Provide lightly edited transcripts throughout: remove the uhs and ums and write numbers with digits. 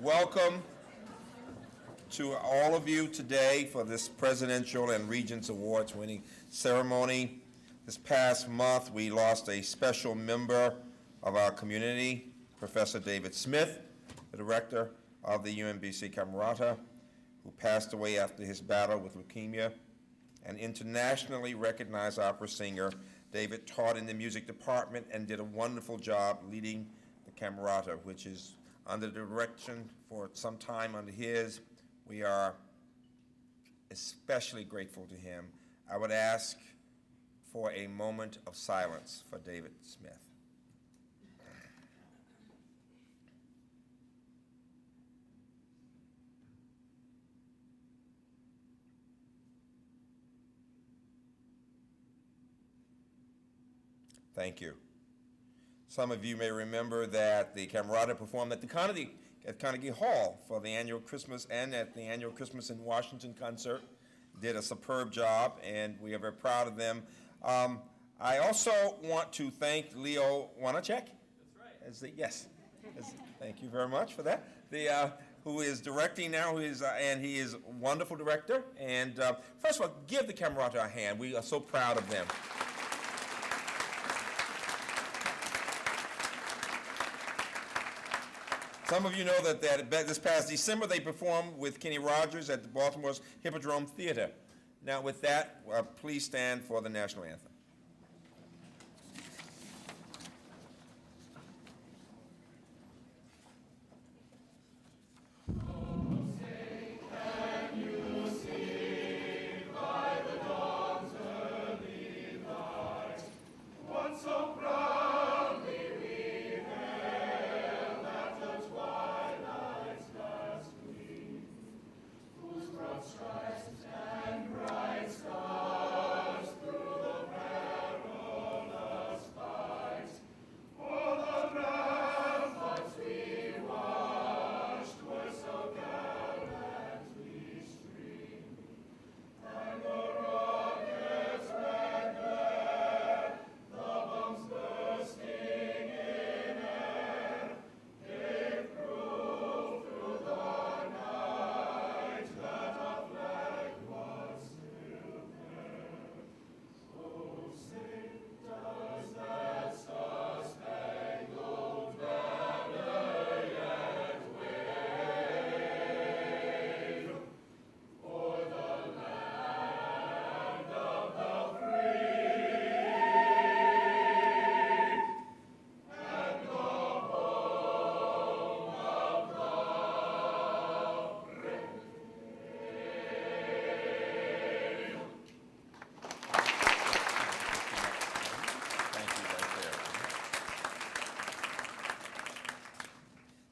Welcome to all of you today for this Presidential and Regents Awards winning ceremony. This past month, we lost a special member of our community, Professor David Smith, the director of the UMBC Camerata, who passed away after his battle with leukemia. An internationally recognized opera singer, David taught in the music department and did a wonderful job leading the Camerata, which is under the direction for some time under his. We are especially grateful to him. I would ask for a moment of silence for David Smith. Thank you. Some of you may remember that the Camerata performed at Carnegie Hall for the annual Christmas and at the annual Christmas in Washington concert. Did a superb job, and we are very proud of them. I also want to thank Leo Wanacek. That's right. Thank you very much for that. Who is directing now, and he is a wonderful director. And first of all, give the Camerata a hand. We are so proud of them. Some of you know that this past December they performed with Kenny Rogers at the Baltimore's Hippodrome Theater. Now with that, please stand for the national anthem.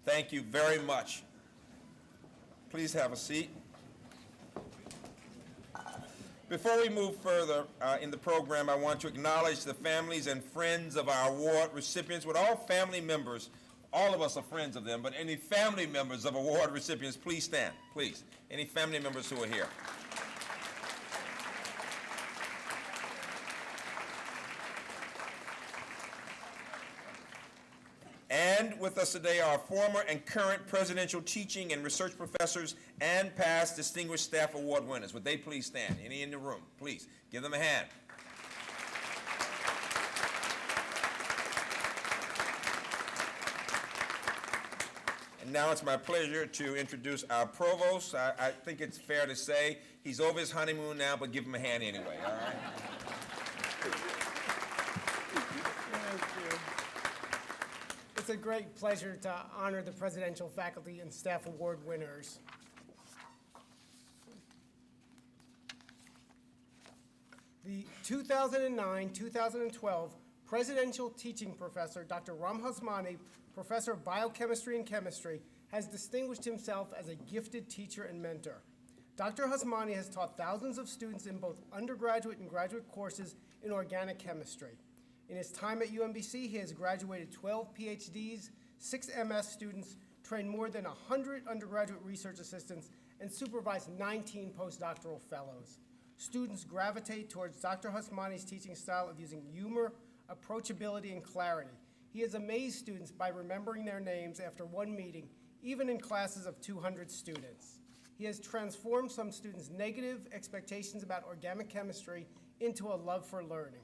Thank you very much. Please have a seat. Before we move further in the program, I want to acknowledge the families and friends of our award recipients. With all family members, all of us are friends of them, but any family members of award recipients, please stand, please. Any family members who are here. And with us today are former and current presidential teaching and research professors and past distinguished staff award winners. Would they please stand? Any in the room? Please give them a hand. And now it's my pleasure to introduce our provost. I think it's fair to say he's over his honeymoon now, but give him a hand anyway, all right? It's a great pleasure to honor the Presidential Faculty and Staff Award winners. The 2009-2012 Presidential Teaching Professor, Dr. Ram Hasmani, Professor of Biochemistry and Chemistry, has distinguished himself as a gifted teacher and mentor. Dr. Hasmani has taught thousands of students in both undergraduate and graduate courses in organic chemistry. In his time at UMBC, he has graduated 12 PhDs, 6 MS students, trained more than 100 undergraduate research assistants, and supervised 19 postdoctoral fellows. Students gravitate towards Dr. Hasmani's teaching style of using humor, approachability, and clarity. He has amazed students by remembering their names after one meeting, even in classes of 200 students. He has transformed some students' negative expectations about organic chemistry into a love for learning.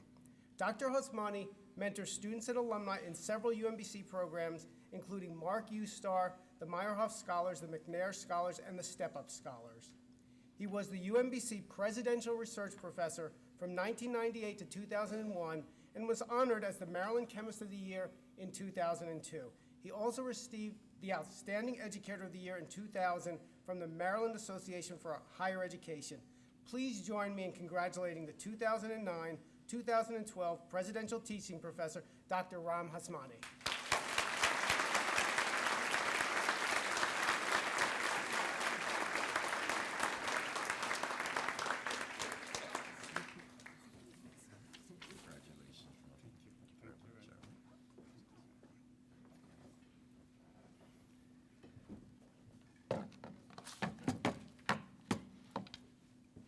Dr. Hosmani mentors students and alumni in several UMBC programs, including Mark U. Star, the Meyerhoff Scholars, the McNair Scholars, and the Step Up Scholars. He was the UMBC Presidential Research Professor from 1998 to 2001 and was honored as the Maryland Chemist of the Year in 2002. He also received the Outstanding Educator of the Year in 2000 from the Maryland Association for Higher Education. Please join me in congratulating the 2009-2012 Presidential Teaching Professor, Dr. Ram Hosmani.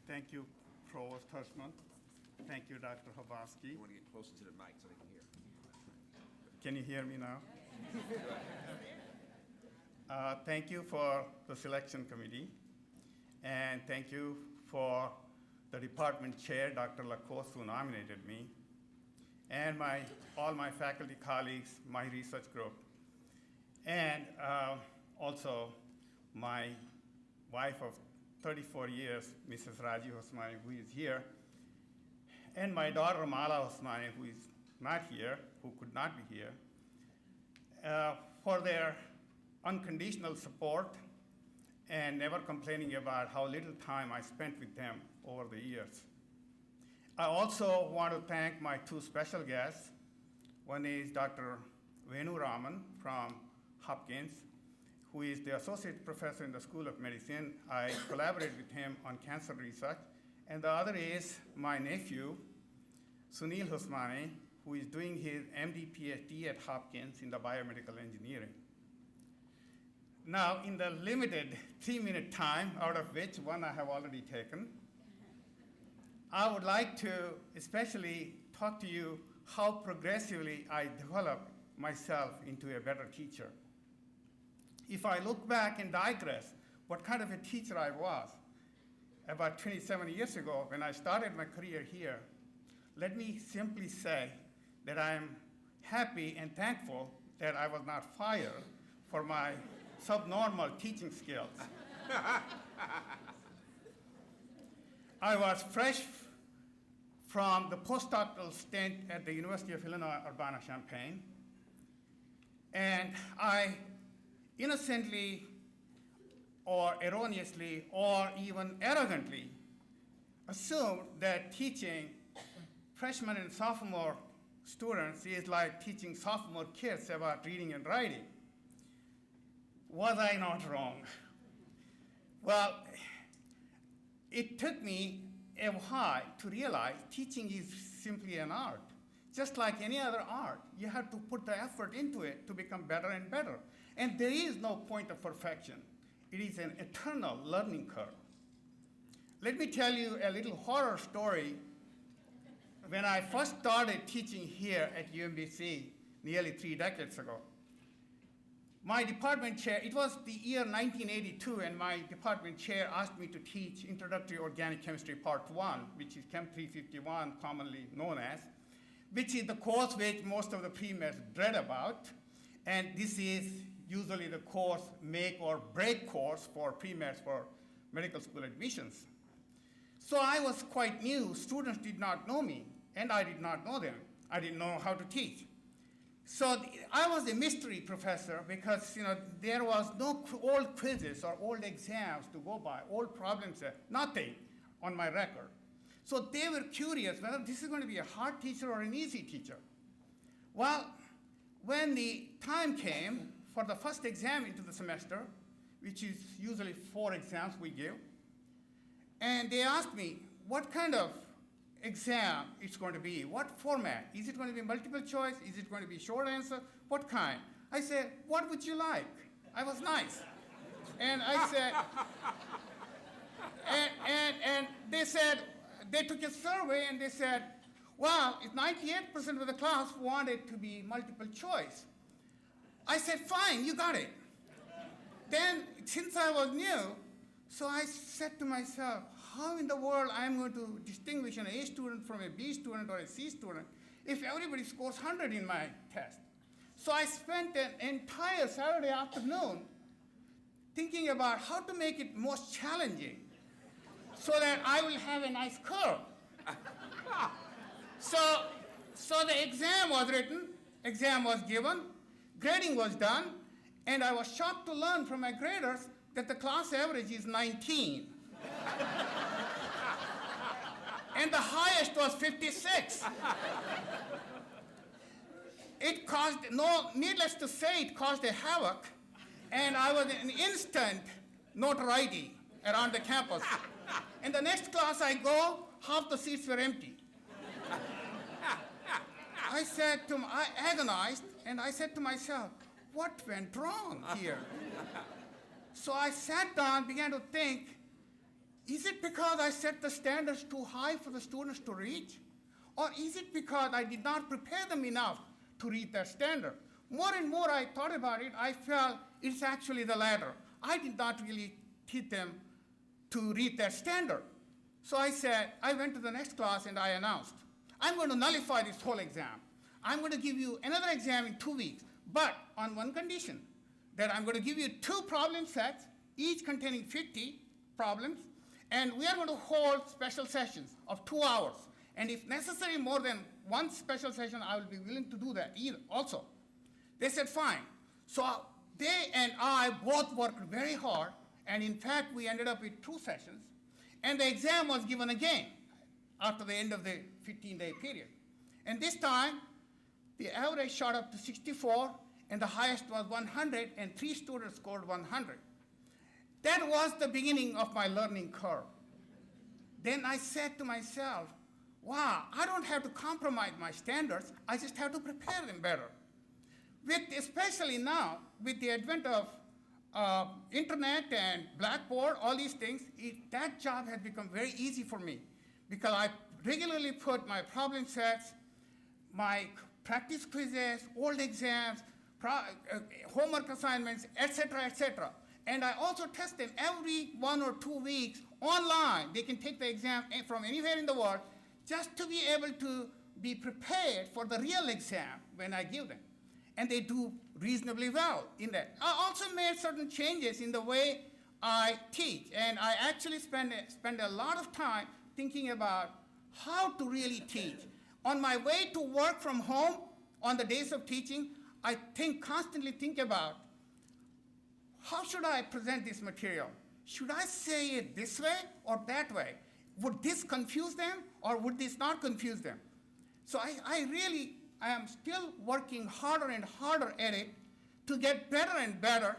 Thank you, Provost Hirschman. Thank you, Dr. Hobosky. You want to get closer to the mic so they can hear. Can you hear me now? Thank you for the selection committee, and thank you for the department chair, Dr. Lacoste, who nominated me, and all my faculty colleagues, my research group, and also my wife of 34 years, Mrs. Raji Hosmani, who is here, and my daughter Mala Hosmani, who is not here, who could not be here, for their unconditional support and never complaining about how little time I spent with them over the years. I also want to thank my two special guests. One is Dr. Venu Raman from Hopkins, who is the associate professor in the School of Medicine. I collaborated with him on cancer research. And the other is my nephew, Sunil Hosmani, who is doing his MD PhD at Hopkins in the biomedical engineering. Now, in the limited 3-minute time, out of which one I have already taken, I would like to especially talk to you how progressively I developed myself into a better teacher. If I look back and digress what kind of a teacher I was about 27 years ago when I started my career here, let me simply say that I am happy and thankful that I was not fired for my subnormal teaching skills. I was fresh from the postdoctoral stint at the University of Illinois Urbana-Champaign, and I innocently or erroneously or even arrogantly assumed that teaching freshman and sophomore students is like teaching sophomore kids about reading and writing. Was I not wrong? Well, it took me a while to realize teaching is simply an art. Just like any other art, you have to put the effort into it to become better and better. And there is no point of perfection. It is an eternal learning curve. Let me tell you a little horror story. When I first started teaching here at UMBC nearly 3 decades ago, my department chair, it was the year 1982, and my department chair asked me to teach Introductory Organic Chemistry Part 1, which is Chem 351, commonly known as, which is the course which most of the pre-meds dread about. And this is usually the course, make or break course for pre-meds for medical school admissions. So I was quite new. Students did not know me, and I did not know them. I didn't know how to teach. So I was a mystery professor because there was no old quizzes or old exams to go by, old problems, nothing on my record. So they were curious whether this is going to be a hard teacher or an easy teacher. Well, when the time came for the first exam into the semester, which is usually 4 exams we give, and they asked me what kind of exam it's going to be, what format. Is it going to be multiple choice? Is it going to be short answer? What kind? I said, what would you like? I was nice. And I said, and they said, they took a survey and they said, well, 98% of the class wanted to be multiple choice. I said, fine, you got it. then, since I was new, so I said to myself, how in the world I'm going to distinguish an A student from a B student or a C student if everybody scores 100 in my test? So I spent an entire Saturday afternoon thinking about how to make it most challenging so that I will have a nice curve. So the exam was written, exam was given, grading was done, and I was shocked to learn from my graders that the class average is 19. And the highest was 56. It caused, needless to say, it caused a havoc, and I was an instant notoriety around the campus. In the next class I go, half the seats were empty. I agonized, and I said to myself, what went wrong here? So I sat down, began to think, is it because I set the standards too high for the students to reach? Or is it because I did not prepare them enough to reach that standard? More and more I thought about it, I felt it's actually the latter. I did not really teach them to reach that standard. So I went to the next class and I announced, I'm going to nullify this whole exam. I'm going to give you another exam in 2 weeks, but on one condition, that I'm going to give you 2 problem sets, each containing 50 problems, and we are going to hold special sessions of 2 hours. And if necessary, more than one special session, I will be willing to do that also. They said, fine. So they and I both worked very hard, and in fact, we ended up with 2 sessions, and the exam was given again after the end of the 15-day period. And this time, the average shot up to 64, and the highest was 100, and 3 students scored 100. That was the beginning of my learning curve. Then I said to myself, wow, I don't have to compromise my standards, I just have to prepare them better. Especially now, with the advent of internet and Blackboard, all these things, that job has become very easy for me because I regularly put my problem sets, my practice quizzes, old exams, homework assignments, etc. And I also test them every 1 or 2 weeks online. They can take the exam from anywhere in the world just to be able to be prepared for the real exam when I give them. And they do reasonably well in that. I also made certain changes in the way I teach, and I actually spend a lot of time thinking about how to really teach. On my way to work from home, on the days of teaching, I constantly think about how should I present this material? Should I say it this way or that way? Would this confuse them or would this not confuse them? So I am still working harder and harder at it to get better and better.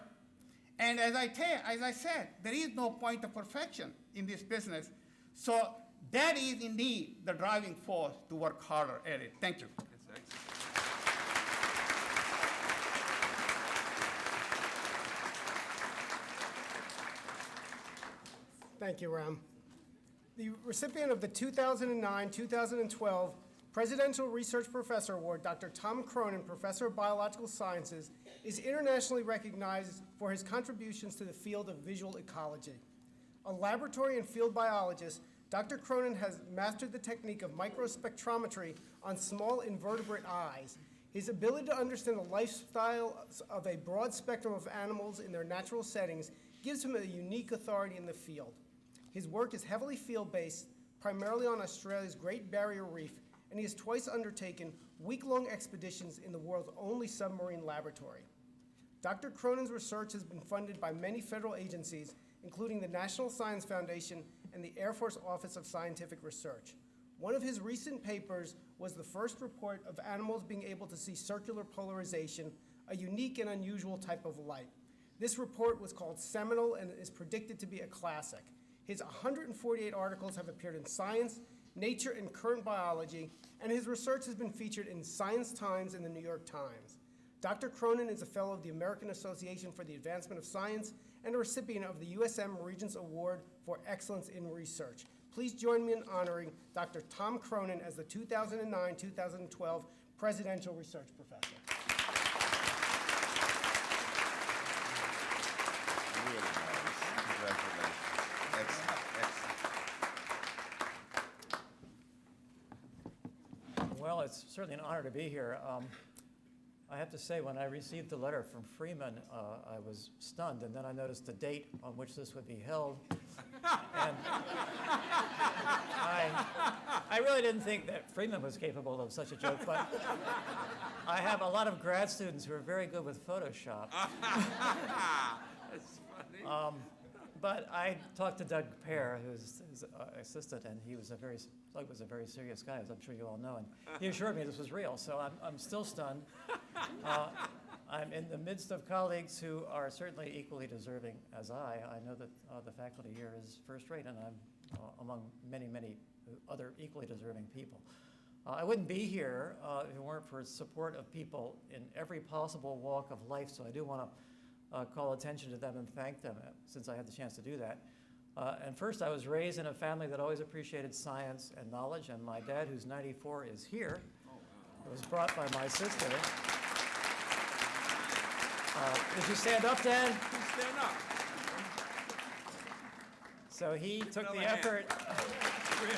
And as I said, there is no point of perfection in this business. So that is indeed the driving force to work harder at it. Thank you. Thank you, Ram. The recipient of the 2009-2012 Presidential Research Professor Award, Dr. Tom Cronin, Professor of Biological Sciences, is internationally recognized for his contributions to the field of visual ecology. A laboratory and field biologist, Dr. Cronin has mastered the technique of microspectrometry on small invertebrate eyes. His ability to understand the lifestyle of a broad spectrum of animals in their natural settings gives him a unique authority in the field. His work is heavily field-based, primarily on Australia's Great Barrier Reef, and he has twice undertaken week-long expeditions in the world's only submarine laboratory. Dr. Cronin's research has been funded by many federal agencies, including the National Science Foundation and the Air Force Office of Scientific Research. One of his recent papers was the first report of animals being able to see circular polarization, a unique and unusual type of light. This report was called seminal and is predicted to be a classic. His 148 articles have appeared in Science, Nature, and Current Biology, and his research has been featured in Science Times and the New York Times. Dr. Cronin is a fellow of the American Association for the Advancement of Science and a recipient of the USM Regents Award for Excellence in Research. Please join me in honoring Dr. Tom Cronin as the 2009-2012 Presidential Research Professor. Well, it's certainly an honor to be here. I have to say, when I received the letter from Freeman, I was stunned, and then I noticed the date on which this would be held. And I really didn't think that Freeman was capable of such a joke, but I have a lot of grad students who are very good with Photoshop. That's funny. But I talked to Doug Pear, who's his assistant, and Doug was a very serious guy, as I'm sure you all know, and he assured me this was real, so I'm still stunned. I'm in the midst of colleagues who are certainly equally deserving as I. I know that the faculty here is first rate, and I'm among many, many other equally deserving people. I wouldn't be here if it weren't for support of people in every possible walk of life, so I do want to call attention to them and thank them since I had the chance to do that. And first, I was raised in a family that always appreciated science and knowledge, and my dad, who's 94, is here. It was brought by my sister. Did you stand up, Dad? Stand up. So he took the Another hand. effort. Really.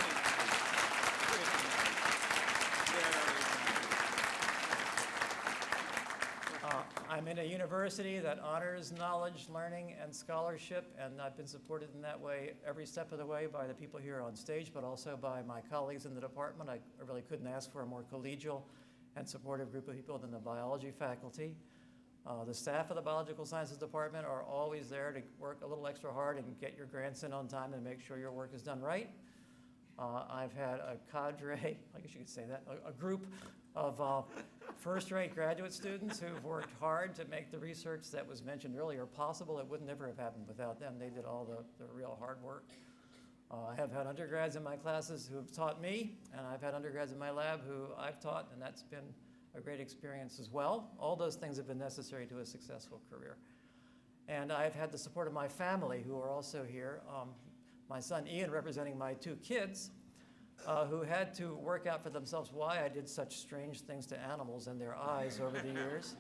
I'm in a university that honors knowledge, learning, and scholarship, and I've been supported in that way every step of the way by the people here on stage, but also by my colleagues in the department. I really couldn't ask for a more collegial and supportive group of people than the biology faculty. The staff of the Biological Sciences Department are always there to work a little extra hard and get your grants in on time and make sure your work is done right. I've had a cadre, I guess you could say that, a group of first-rate graduate students who've worked hard to make the research that was mentioned earlier possible. It would never have happened without them. They did all the real hard work. I have had undergrads in my classes who have taught me, and I've had undergrads in my lab who I've taught, and that's been a great experience as well. All those things have been necessary to a successful career. And I've had the support of my family, who are also here. My son Ian, representing my two kids, who had to work out for themselves why I did such strange things to animals and their eyes over the years.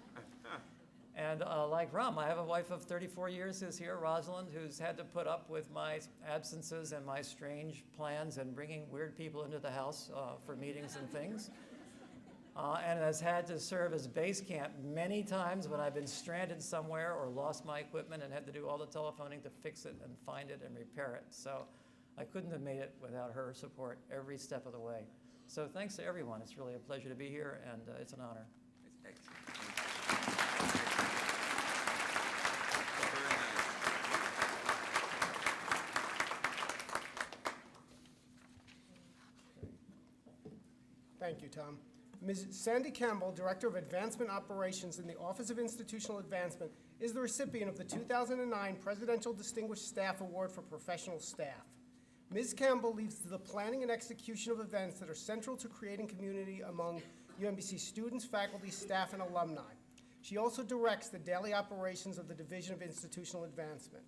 And like Ram, I have a wife of 34 years who's here, Rosalind, who's had to put up with my absences and my strange plans and bringing weird people into the house for meetings and things. And has had to serve as base camp many times when I've been stranded somewhere or lost my equipment and had to do all the telephoning to fix it and find it and repair it. So I couldn't have made it without her support every step of the way. So thanks to everyone. It's really a pleasure to be here, and it's an honor. Thank you, Tom. Ms. Sandy Campbell, Director of Advancement Operations in the Office of Institutional Advancement, is the recipient of the 2009 Presidential Distinguished Staff Award for Professional Staff. Ms. Campbell leads the planning and execution of events that are central to creating community among UMBC students, faculty, staff, and alumni. She also directs the daily operations of the Division of Institutional Advancement.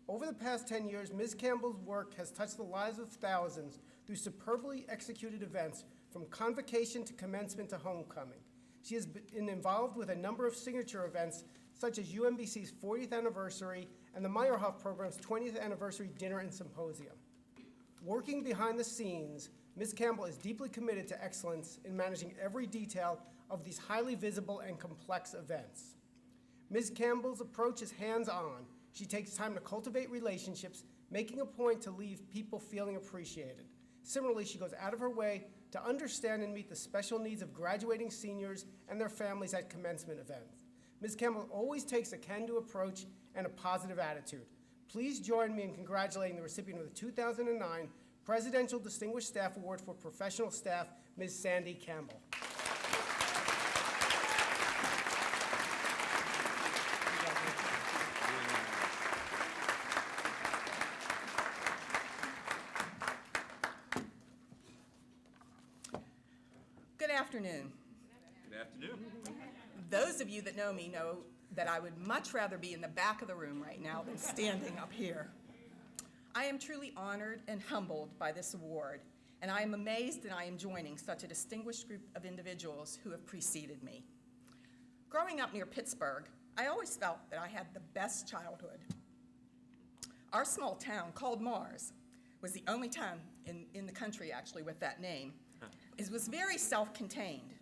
Over the past 10 years, Ms. Campbell's work has touched the lives of thousands through superbly executed events from convocation to commencement to homecoming. She has been involved with a number of signature events such as UMBC's 40th anniversary and the Meyerhoff program's 20th anniversary dinner and symposium. Working behind the scenes, Ms. Campbell is deeply committed to excellence in managing every detail of these highly visible and complex events. Ms. Campbell's approach is hands-on. She takes time to cultivate relationships, making a point to leave people feeling appreciated. Similarly, she goes out of her way to understand and meet the special needs of graduating seniors and their families at commencement events. Ms. Campbell always takes a can-do approach and a positive attitude. Please join me in congratulating the recipient of the 2009 Presidential Distinguished Staff Award for Professional Staff, Ms. Sandy Campbell. Good afternoon. Good afternoon. Those of you that know me know that I would much rather be in the back of the room right now than standing up here. I am truly honored and humbled by this award, and I am amazed that I am joining such a distinguished group of individuals who have preceded me. Growing up near Pittsburgh, I always felt that I had the best childhood. Our small town, called Mars, was the only town in the country, actually, with that name. It was very self-contained.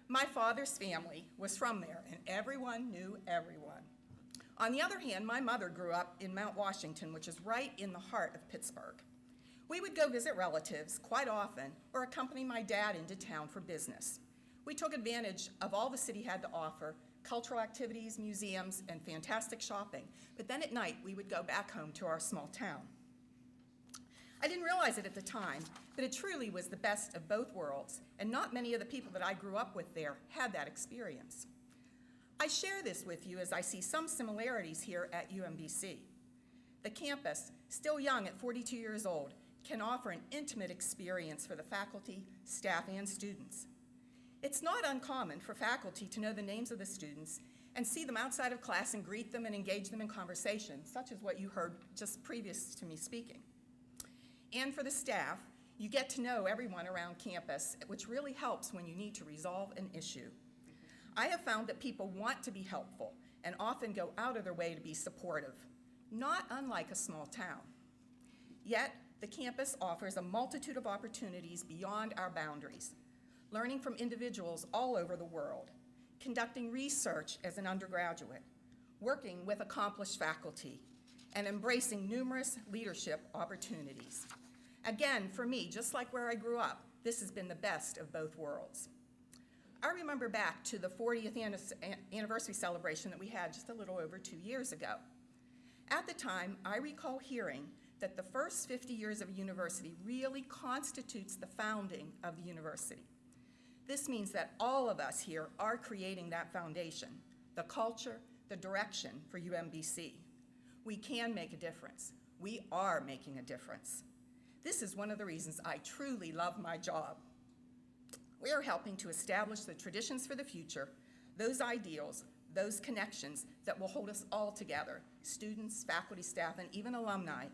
My father's family was from there, and everyone knew everyone. On the other hand, my mother grew up in Mount Washington, which is right in the heart of Pittsburgh. We would go visit relatives quite often or accompany my dad into town for business. We took advantage of all the city had to offer, cultural activities, museums, and fantastic shopping. But then at night, we would go back home to our small town. I didn't realize it at the time, but it truly was the best of both worlds, and not many of the people that I grew up with there had that experience. I share this with you as I see some similarities here at UMBC. The campus, still young at 42 years old, can offer an intimate experience for the faculty, staff, and students. It's not uncommon for faculty to know the names of the students and see them outside of class and greet them and engage them in conversation, such as what you heard just previous to me speaking. And for the staff, you get to know everyone around campus, which really helps when you need to resolve an issue. I have found that people want to be helpful and often go out of their way to be supportive, not unlike a small town. Yet, the campus offers a multitude of opportunities beyond our boundaries, learning from individuals all over the world, conducting research as an undergraduate, working with accomplished faculty, and embracing numerous leadership opportunities. Again, for me, just like where I grew up, this has been the best of both worlds. I remember back to the 40th anniversary celebration that we had just a little over 2 years ago. At the time, I recall hearing that the first 50 years of a university really constitutes the founding of the university. This means that all of us here are creating that foundation, the culture, the direction for UMBC. We can make a difference. We are making a difference. This is one of the reasons I truly love my job. We are helping to establish the traditions for the future, those ideals, those connections that will hold us all together, students, faculty, staff, and even alumni,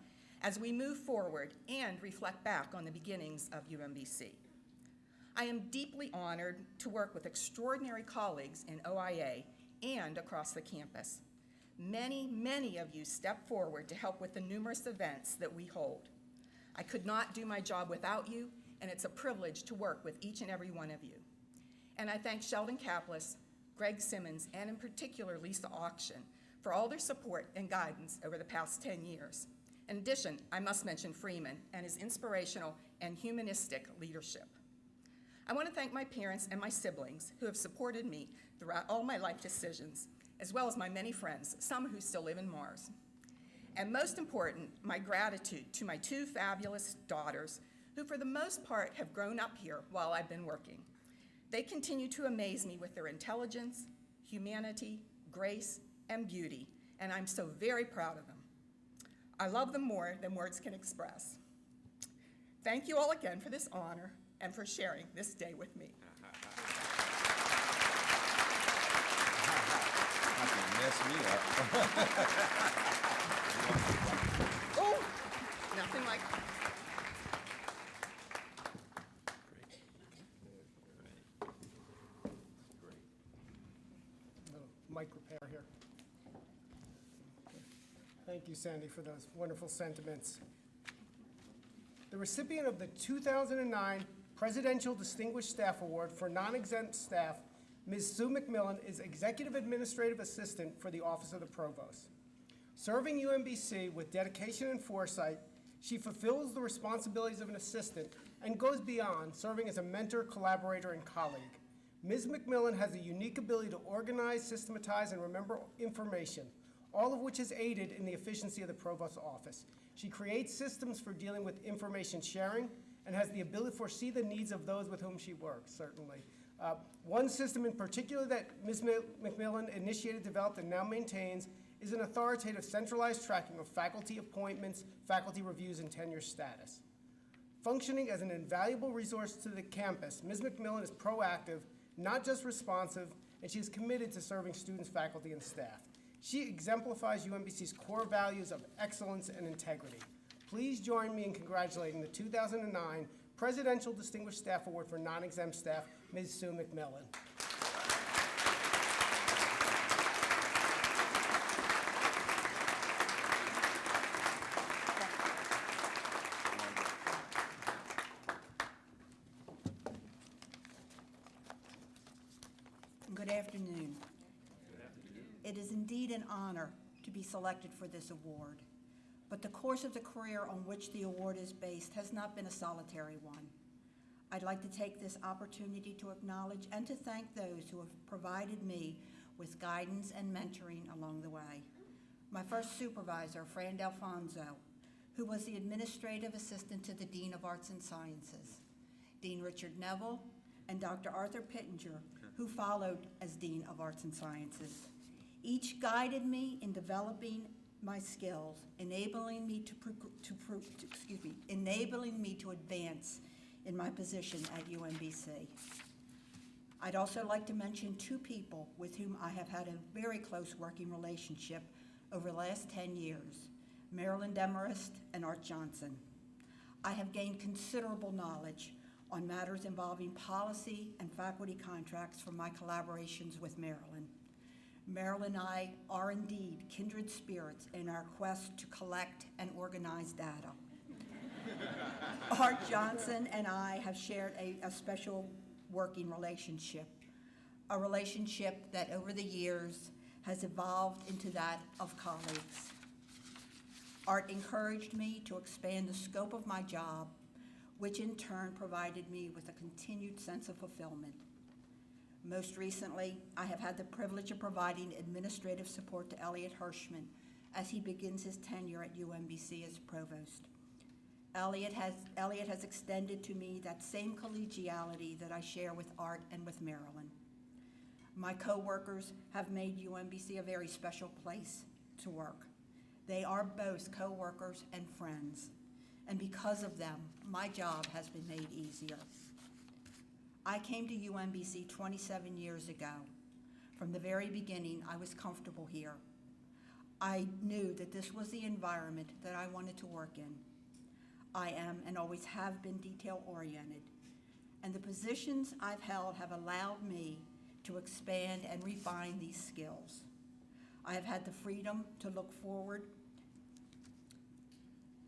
as we move forward and reflect back on the beginnings of UMBC. I am deeply honored to work with extraordinary colleagues in OIA and across the campus. Many, many of you step forward to help with the numerous events that we hold. I could not do my job without you, and it's a privilege to work with each and every one of you. And I thank Sheldon Kaplis, Greg Simmons, and in particular Lisa Auction for all their support and guidance over the past 10 years. In addition, I must mention Freeman and his inspirational and humanistic leadership. I want to thank my parents and my siblings who have supported me throughout all my life decisions, as well as my many friends, some who still live in Mars. And most important, my gratitude to my two fabulous daughters, who for the most part have grown up here while I've been working. They continue to amaze me with their intelligence, humanity, grace, and beauty, and I'm so very proud of them. I love them more than words can express. Thank you all again for this honor and for sharing this day with me. Mess me up. Oh, nothing like Mic repair here. Thank you, Sandy, for those wonderful sentiments. The recipient of the 2009 Presidential Distinguished Staff Award for Non-Exempt Staff, Ms. Sue McMillan, is Executive Administrative Assistant for the Office of the Provost. Serving UMBC with dedication and foresight, she fulfills the responsibilities of an assistant and goes beyond, serving as a mentor, collaborator, and colleague. Ms. McMillan has a unique ability to organize, systematize, and remember information, all of which is aided in the efficiency of the Provost's office. She creates systems for dealing with information sharing and has the ability to foresee the needs of those with whom she works, certainly. One system in particular that Ms. McMillan initiated, developed, and now maintains is an authoritative centralized tracking of faculty appointments, faculty reviews, and tenure status. Functioning as an invaluable resource to the campus, Ms. McMillan is proactive, not just responsive, and she is committed to serving students, faculty, and staff. She exemplifies UMBC's core values of excellence and integrity. Please join me in congratulating the 2009 Presidential Distinguished Staff Award for Non-Exempt Staff, Ms. Sue McMillan. is indeed an honor to be selected for this award, but the course of the career on which the award is based has not been a solitary one. I'd like to take this opportunity to acknowledge and to thank those who have provided me with guidance and mentoring along the way. My first supervisor, Fran Alfonso, who was the administrative assistant to the Dean of Arts and Sciences, Dean Richard Neville, and Dr. Arthur Pittenger, who followed as Dean of Arts and Sciences. Each guided me in developing my skills, enabling me to advance in my position at UMBC. I'd also like to mention two people with whom I have had a very close working relationship over the last 10 years, Marilyn Demarest and Art Johnson. I have gained considerable knowledge on matters involving policy and faculty contracts from my collaborations with Marilyn. Marilyn and I are indeed kindred spirits in our quest to collect and organize data. Art Johnson and I have shared a special working relationship, a relationship that over the years has evolved into that of colleagues. Art encouraged me to expand the scope of my job, which in turn provided me with a continued sense of fulfillment. Most recently, I have had the privilege of providing administrative support to Elliot Hirschman as he begins his tenure at UMBC as provost. Elliot has extended to me that same collegiality that I share with Art and with Marilyn. My coworkers have made UMBC a very special place to work. They are both coworkers and friends, and because of them, my job has been made easier. I came to UMBC 27 years ago. From the very beginning, I was comfortable here. I knew that this was the environment that I wanted to work in. I am and always have been detail-oriented, and the positions I've held have allowed me to expand and refine these skills. I have had the freedom to look forward.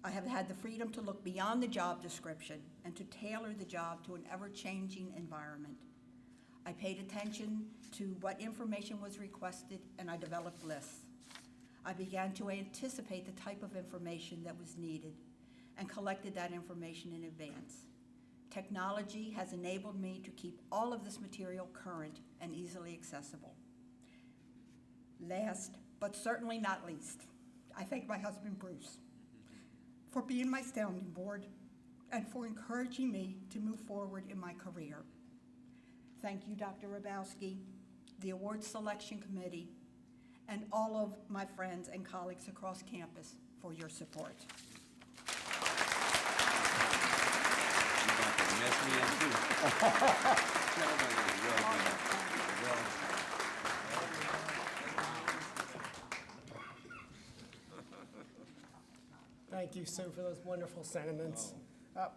I have had the freedom to look beyond the job description and to tailor the job to an ever-changing environment. I paid attention to what information was requested, and I developed lists. I began to anticipate the type of information that was needed and collected that information in advance. Technology has enabled me to keep all of this material current and easily accessible. Last, but certainly not least, I thank my husband, Bruce, for being my sounding board and for encouraging me to move forward in my career. Thank you, Dr. Rabowski, the Awards Selection Committee, and all of my friends and colleagues across campus for your support. Mess me in too. Thank you, Sue, for those wonderful sentiments.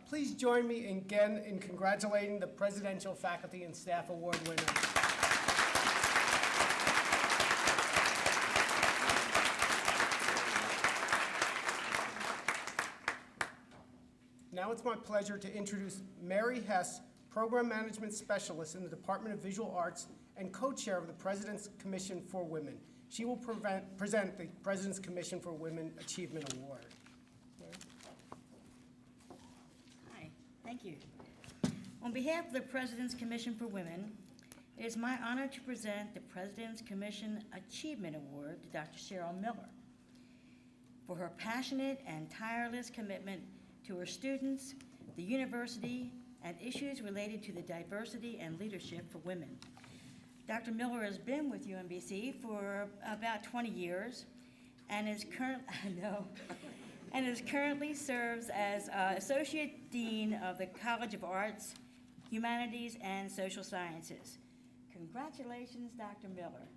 Please join me again in congratulating the Presidential Faculty and Staff Award winner. Now it's my pleasure to introduce Mary Hess, Program Management Specialist in the Department of Visual Arts and co-chair of the President's Commission for Women. She will present the President's Commission for Women Achievement Award. Hi, thank you. On behalf of the President's Commission for Women, it is my honor to present the President's Commission Achievement Award to Dr. Cheryl Miller for her passionate and tireless commitment to her students, the university, and issues related to the diversity and leadership for women. Dr. Miller has been with UMBC for about 20 years and is currently serves as Associate Dean of the College of Arts, Humanities, and Social Sciences. Congratulations, Dr. Miller.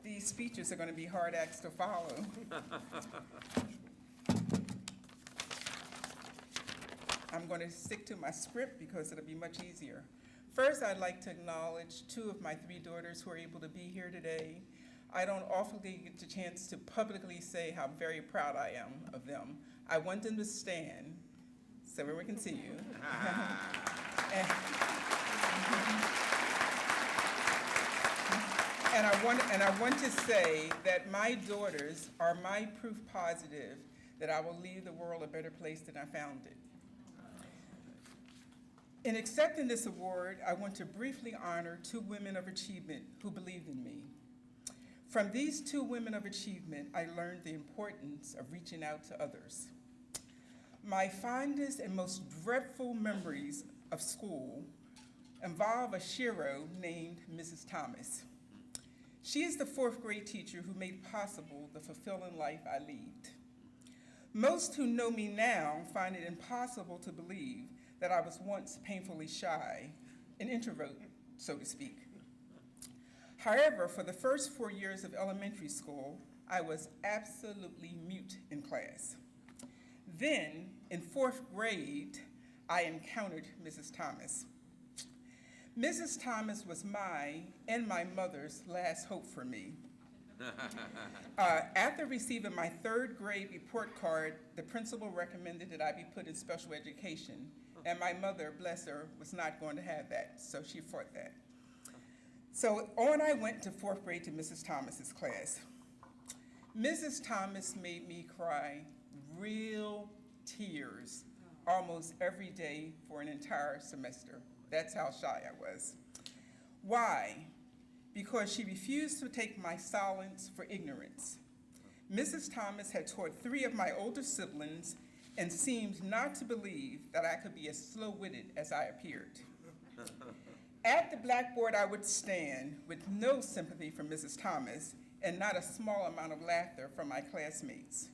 These speeches are going to be hard acts to follow. I'm going to stick to my script because it'll be much easier. First, I'd like to acknowledge two of my three daughters who are able to be here today. I don't often get the chance to publicly say how very proud I am of them. I want them to stand so everyone can see you. And I want to say that my daughters are my proof positive that I will leave the world a better place than I found it. In accepting this award, I want to briefly honor two women of achievement who believed in me. From these two women of achievement, I learned the importance of reaching out to others. My fondest and most dreadful memories of school involve a shero named Mrs. Thomas. She is the fourth grade teacher who made possible the fulfilling life I lead. Most who know me now find it impossible to believe that I was once painfully shy, an introvert, so to speak. However, for the first 4 years of elementary school, I was absolutely mute in class. Then, in fourth grade, I encountered Mrs. Thomas. Mrs. Thomas was my and my mother's last hope for me. After receiving my third grade report card, the principal recommended that I be put in special education, and my mother, bless her, was not going to have that, so she fought that. So on I went to fourth grade to Mrs. Thomas's class. Mrs. Thomas made me cry real tears almost every day for an entire semester. That's how shy I was. Why? Because she refused to take my silence for ignorance. Mrs. Thomas had taught 3 of my older siblings and seemed not to believe that I could be as slow-witted as I appeared. At the blackboard, I would stand with no sympathy from Mrs. Thomas and not a small amount of laughter from my classmates.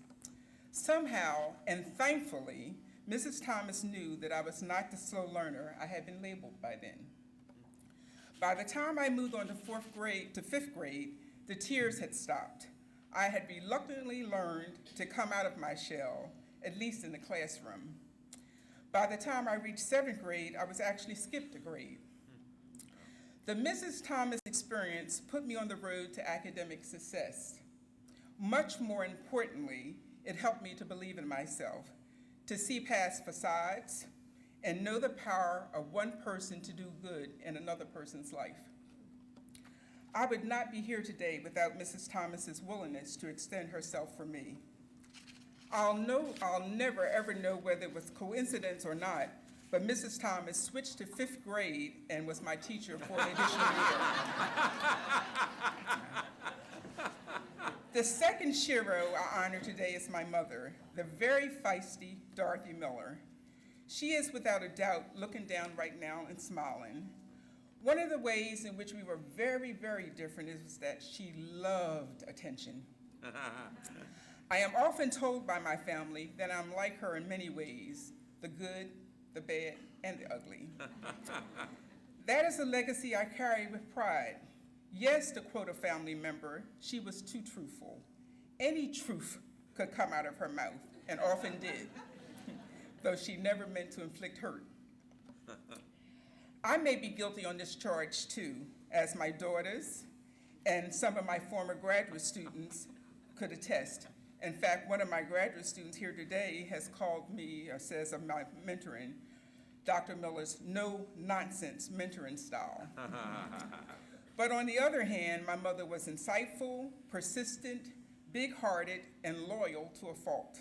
Somehow, and thankfully, Mrs. Thomas knew that I was not the slow learner I had been labeled by then. By the time I moved on to fifth grade, the tears had stopped. I had reluctantly learned to come out of my shell, at least in the classroom. By the time I reached 7th grade, I was actually skipped a grade. The Mrs. Thomas experience put me on the road to academic success. Much more importantly, it helped me to believe in myself, to see past facades, and know the power of one person to do good in another person's life. I would not be here today without Mrs. Thomas's willingness to extend herself for me. I'll never ever know whether it was coincidence or not, but Mrs. Thomas switched to 5th grade and was my teacher for an additional year. The second shero I honor today is my mother, the very feisty Dorothy Miller. She is without a doubt looking down right now and smiling. One of the ways in which we were very, very different is that she loved attention. I am often told by my family that I'm like her in many ways, the good, the bad, and the ugly. That is a legacy I carry with pride. Yes, to quote a family member, she was too truthful. Any truth could come out of her mouth, and often did, though she never meant to inflict hurt. I may be guilty on this charge too, as my daughters and some of my former graduate students could attest. In fact, one of my graduate students here today has called me, or says of my mentoring, Dr. Miller's no-nonsense mentoring style. But on the other hand, my mother was insightful, persistent, big-hearted, and loyal to a fault.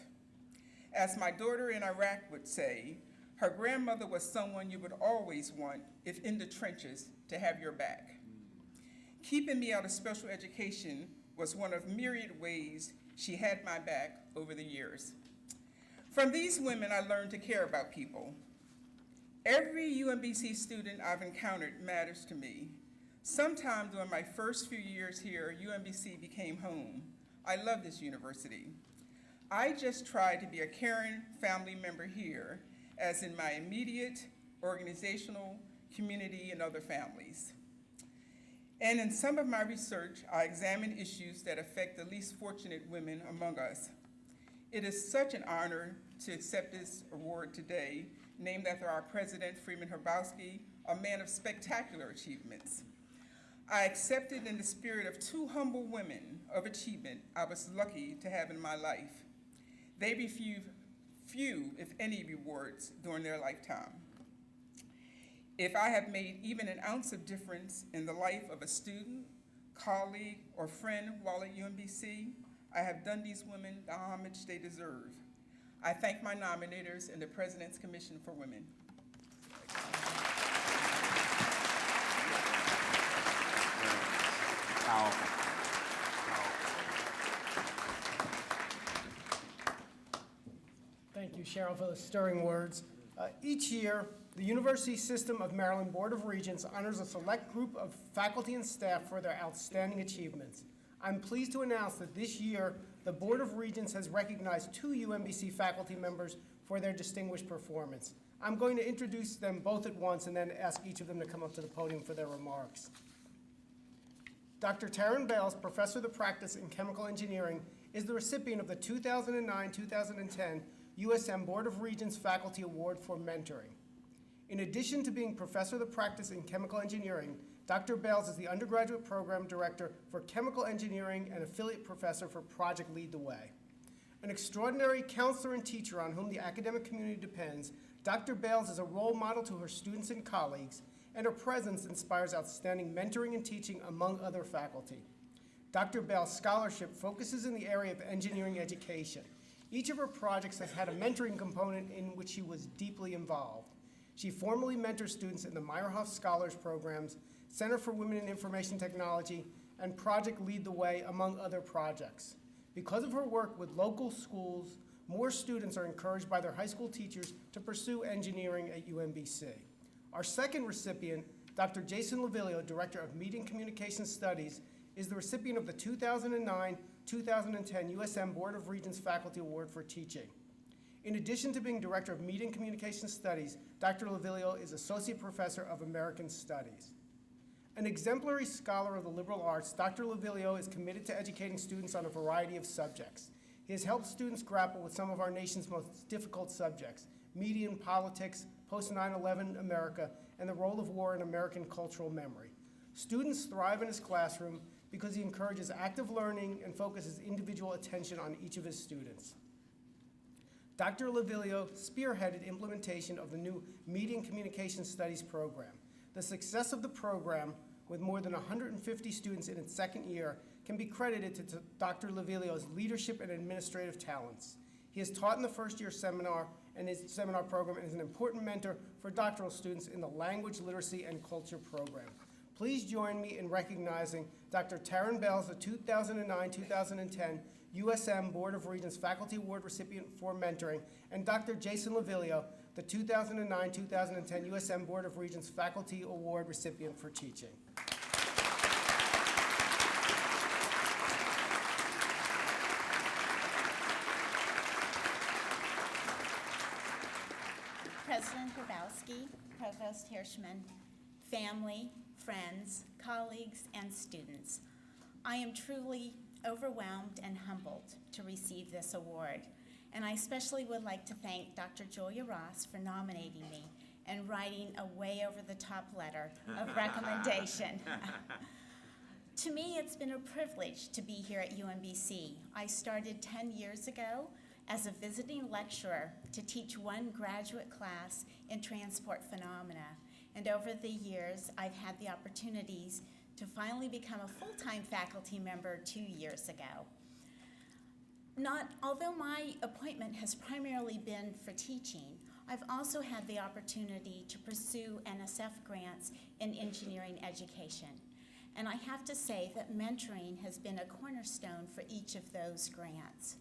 As my daughter in Iraq would say, her grandmother was someone you would always want, if in the trenches, to have your back. Keeping me out of special education was one of myriad ways she had my back over the years. From these women, I learned to care about people. Every UMBC student I've encountered matters to me. Sometime during my first few years here, UMBC became home. I love this university. I just tried to be a caring family member here, as in my immediate, organizational, community, and other families. And in some of my research, I examine issues that affect the least fortunate women among us. It is such an honor to accept this award today, named after our president, Freeman Hrabowski, a man of spectacular achievements. I accepted in the spirit of two humble women of achievement I was lucky to have in my life. They received few, if any, rewards during their lifetime. If I have made even an ounce of difference in the life of a student, colleague, or friend while at UMBC, I have done these women the homage they deserve. I thank my nominators and the President's Commission for Women. Thank you, Cheryl, for those stirring words. Each year, the University System of Maryland Board of Regents honors a select group of faculty and staff for their outstanding achievements. I'm pleased to announce that this year, the Board of Regents has recognized 2 UMBC faculty members for their distinguished performance. I'm going to introduce them both at once and then ask each of them to come up to the podium for their remarks. Dr. Taryn Bales, Professor of the Practice in Chemical Engineering, is the recipient of the 2009-2010 USM Board of Regents Faculty Award for Mentoring. In addition to being Professor of the Practice in Chemical Engineering, Dr. Bales is the Undergraduate Program Director for Chemical Engineering and Affiliate Professor for Project Lead the Way. An extraordinary counselor and teacher on whom the academic community depends, Dr. Bales is a role model to her students and colleagues, and her presence inspires outstanding mentoring and teaching among other faculty. Dr. Bales' scholarship focuses in the area of engineering education. Each of her projects has had a mentoring component in which she was deeply involved. She formally mentors students in the Meyerhoff Scholars Programs, Center for Women in Information Technology, and Project Lead the Way, among other projects. Because of her work with local schools, more students are encouraged by their high school teachers to pursue engineering at UMBC. Our second recipient, Dr. Jason Lavilio, Director of Media and Communication Studies, is the recipient of the 2009-2010 USM Board of Regents Faculty Award for Teaching. In addition to being Director of Media and Communication Studies, Dr. Lavilio is Associate Professor of American Studies. An exemplary scholar of the liberal arts, Dr. Lavilio is committed to educating students on a variety of subjects. He has helped students grapple with some of our nation's most difficult subjects: media and politics, post-9/11 America, and the role of war in American cultural memory. Students thrive in his classroom because he encourages active learning and focuses individual attention on each of his students. Dr. Lavilio spearheaded implementation of the new Media and Communication Studies program. The success of the program, with more than 150 students in its second year, can be credited to Dr. Lavilio's leadership and administrative talents. He has taught in the first-year seminar, and his seminar program is an important mentor for doctoral students in the Language, Literacy, and Culture program. Please join me in recognizing Dr. Taryn Bales, the 2009-2010 USM Board of Regents Faculty Award recipient for mentoring, and Dr. Jason Lavilio, the 2009-2010 USM Board of Regents Faculty Award recipient for teaching. President Grabowski, Provost Hirschman, family, friends, colleagues, and students, I am truly overwhelmed and humbled to receive this award, and I especially would like to thank Dr. Julia Ross for nominating me and writing a way over-the-top letter of recommendation. To me, it's been a privilege to be here at UMBC. I started 10 years ago as a visiting lecturer to teach one graduate class in transport phenomena. And over the years, I've had the opportunities to finally become a full-time faculty member 2 years ago. Although my appointment has primarily been for teaching, I've also had the opportunity to pursue NSF grants in engineering education. And I have to say that mentoring has been a cornerstone for each of those grants.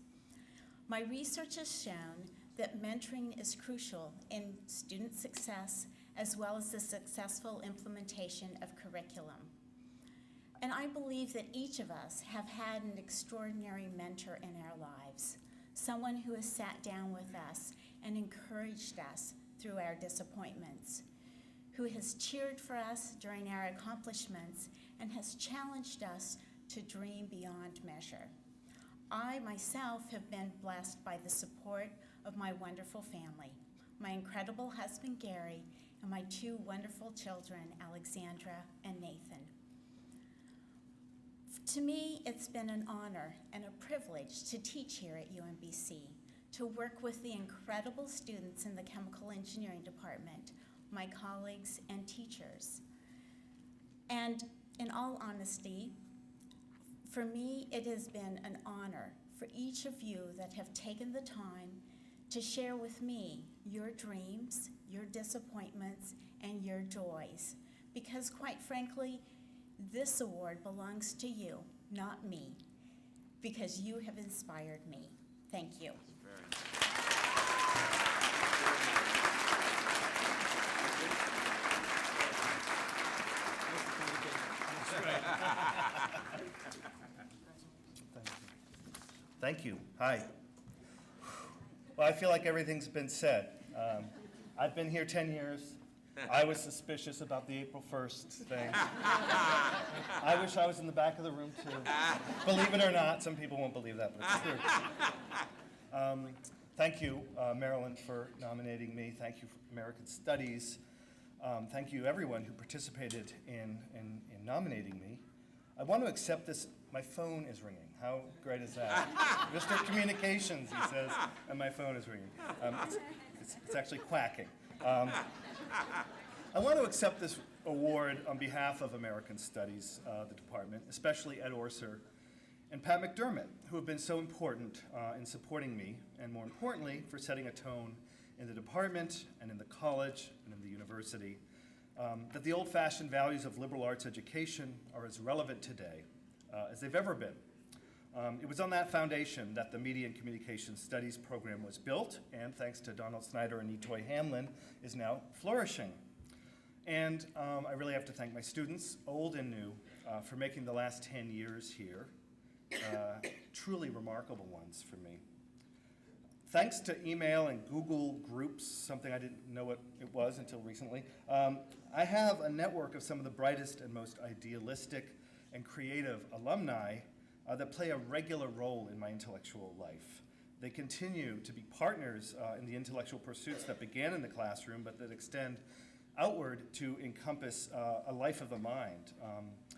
My research has shown that mentoring is crucial in student success as well as the successful implementation of curriculum. And I believe that each of us have had an extraordinary mentor in our lives, someone who has sat down with us and encouraged us through our disappointments, who has cheered for us during our accomplishments and has challenged us to dream beyond measure. I myself have been blessed by the support of my wonderful family, my incredible husband Gary, and my 2 wonderful children, Alexandra and Nathan. To me, it's been an honor and a privilege to teach here at UMBC, to work with the incredible students in the chemical engineering department, my colleagues and teachers. And in all honesty, for me, it has been an honor for each of you that have taken the time to share with me your dreams, your disappointments, and your joys. Because quite frankly, this award belongs to you, not me, because you have inspired me. Thank you. Thank you. Hi. Well, I feel like everything's been said. I've been here 10 years. I was suspicious about the April 1st thing. I wish I was in the back of the room too. Believe it or not, some people won't believe that, but it's true. Thank you, Marilyn, for nominating me. Thank you for American Studies. Thank you, everyone who participated in nominating me. I want to accept this. My phone is ringing. How great is that? Mr. Communications, he says, and my phone is ringing. It's actually quacking. I want to accept this award on behalf of American Studies, the department, especially Ed Orser and Pat McDermott, who have been so important in supporting me, and more importantly, for setting a tone in the department and in the college and in the university, that the old-fashioned values of liberal arts education are as relevant today as they've ever been. It was on that foundation that the Media and Communications Studies program was built, and thanks to Donald Snyder and Etoy Hamlin, is now flourishing. And I really have to thank my students, old and new, for making the last 10 years here truly remarkable ones for me. Thanks to email and Google Groups, something I didn't know what it was until recently, I have a network of some of the brightest and most idealistic and creative alumni that play a regular role in my intellectual life. They continue to be partners in the intellectual pursuits that began in the classroom, but that extend outward to encompass a life of the mind.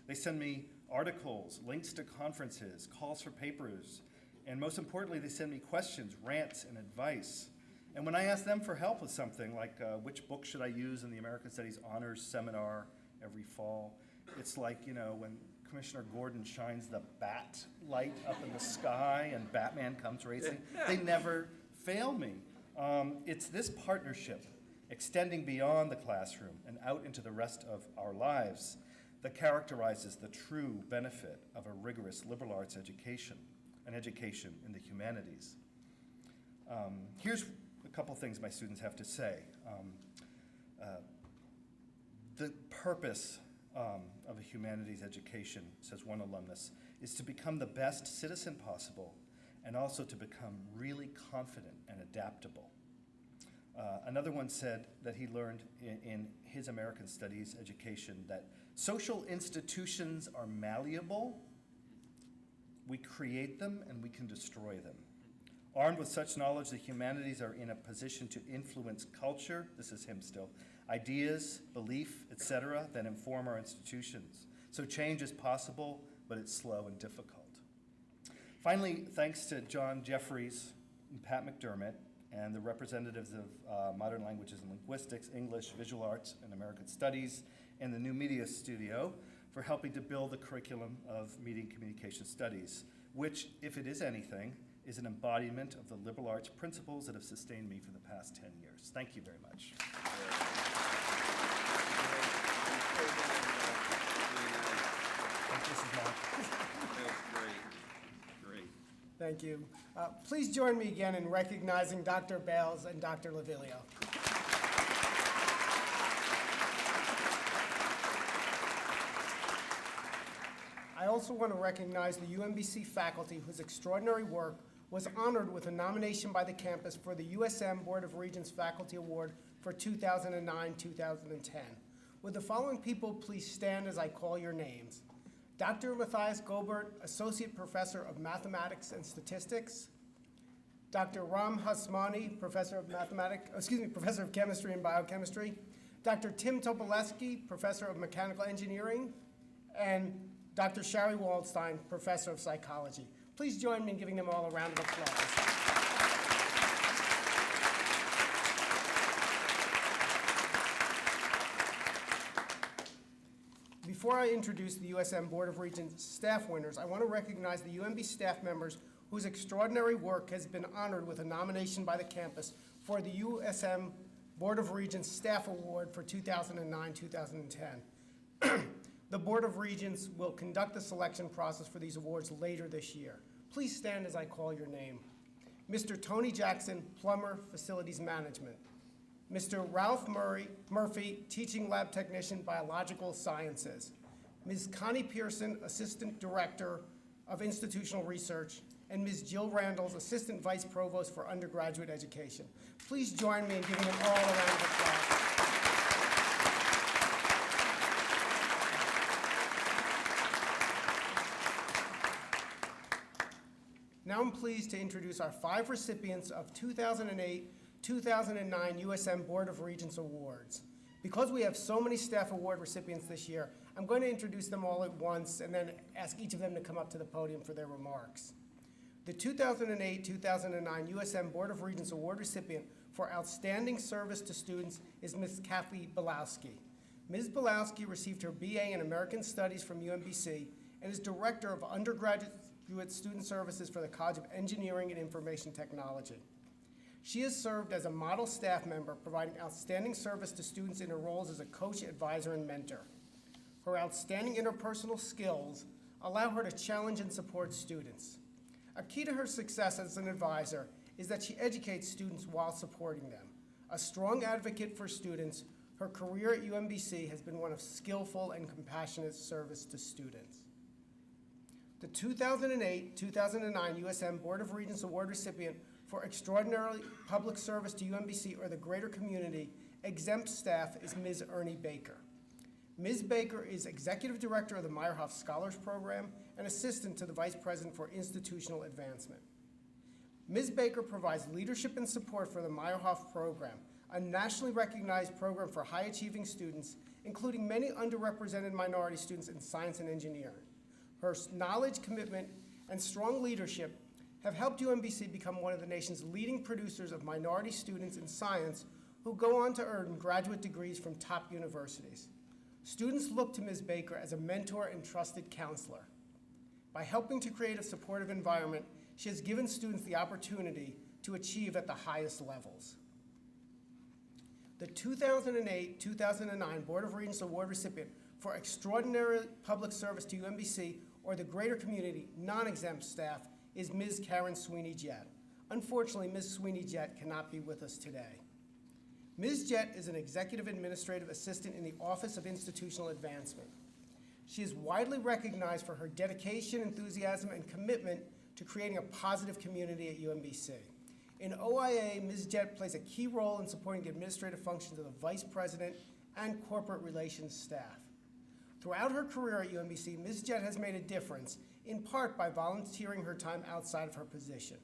They send me articles, links to conferences, calls for papers, and most importantly, they send me questions, rants, and advice. And when I ask them for help with something, like which book should I use in the American Studies Honors Seminar every fall, it's like, you know, when Commissioner Gordon shines the bat light up in the sky and Batman comes racing. They never fail me. It's this partnership, extending beyond the classroom and out into the rest of our lives, that characterizes the true benefit of a rigorous liberal arts education, an education in the humanities. Here's a couple things my students have to say. The purpose of a humanities education, says one alumnus, is to become the best citizen possible and also to become really confident and adaptable. Another one said that he learned in his American Studies education that social institutions are malleable. We create them and we can destroy them. Armed with such knowledge, the humanities are in a position to influence culture, this is him still, ideas, belief, etc., that inform our institutions. So change is possible, but it's slow and difficult. Finally, thanks to John Jeffries and Pat McDermott and the representatives of Modern Languages and Linguistics, English, Visual Arts, and American Studies, and the New Media Studio for helping to build the curriculum of Media and Communication Studies, which, if it is anything, is an embodiment of the liberal arts principles that have sustained me for the past 10 years. Thank you very much. Great. Thank you. Please join me again in recognizing Dr. Bales and Dr. Lavilio. I also want to recognize the UMBC faculty whose extraordinary work was honored with a nomination by the campus for the USM Board of Regents Faculty Award for 2009-2010. Would the following people please stand as I call your names? Dr. Matthias Gobert, Associate Professor of Mathematics and Statistics. Dr. Ram Hasmani, Professor of Chemistry and Biochemistry. Dr. Tim Topoleski, Professor of Mechanical Engineering. And Dr. Shari Waldstein, Professor of Psychology. Please join me in giving them all a round of applause. Before I introduce the USM Board of Regents staff winners, I want to recognize the UMB staff members whose extraordinary work has been honored with a nomination by the campus for the USM Board of Regents Staff Award for 2009-2010. The Board of Regents will conduct the selection process for these awards later this year. Please stand as I call your name. Mr. Tony Jackson, Plumber, Facilities Management. Mr. Ralph Murphy, Teaching Lab Technician, Biological Sciences. Ms. Connie Pearson, Assistant Director of Institutional Research, and Ms. Jill Randalls, Assistant Vice Provost for Undergraduate Education. Please join me in giving them all a round of applause. Now I'm pleased to introduce our 5 recipients of 2008-2009 USM Board of Regents Awards. Because we have so many staff award recipients this year, I'm going to introduce them all at once and then ask each of them to come up to the podium for their remarks. The 2008-2009 USM Board of Regents Award recipient for Outstanding Service to Students is Ms. Kathy Belowski. Ms. Belowski received her BA in American Studies from UMBC and is Director of Undergraduate Student Services for the College of Engineering and Information Technology. She has served as a model staff member, providing outstanding service to students in her roles as a coach, advisor, and mentor. Her outstanding interpersonal skills allow her to challenge and support students. A key to her success as an advisor is that she educates students while supporting them. A strong advocate for students, her career at UMBC has been one of skillful and compassionate service to students. The 2008-2009 USM Board of Regents Award recipient for extraordinary public service to UMBC or the greater community exempt staff is Ms. Ernie Baker. Ms. Baker is Executive Director of the Meyerhoff Scholars Program and Assistant to the Vice President for Institutional Advancement. Ms. Baker provides leadership and support for the Meyerhoff Program, a nationally recognized program for high-achieving students, including many underrepresented minority students in science and engineering. Her knowledge, commitment, and strong leadership have helped UMBC become one of the nation's leading producers of minority students in science who go on to earn graduate degrees from top universities. Students look to Ms. Baker as a mentor and trusted counselor. By helping to create a supportive environment, she has given students the opportunity to achieve at the highest levels. The 2008-2009 Board of Regents Award recipient for extraordinary public service to UMBC or the greater community non-exempt staff is Ms. Karen Sweeney Jet. Unfortunately, Ms. Sweeney Jet cannot be with us today. Ms. Jet is an Executive Administrative Assistant in the Office of Institutional Advancement. She is widely recognized for her dedication, enthusiasm, and commitment to creating a positive community at UMBC. In OIA, Ms. Jet plays a key role in supporting the administrative functions of the Vice President and Corporate Relations staff. Throughout her career at UMBC, Ms. Jet has made a difference, in part by volunteering her time outside of her position.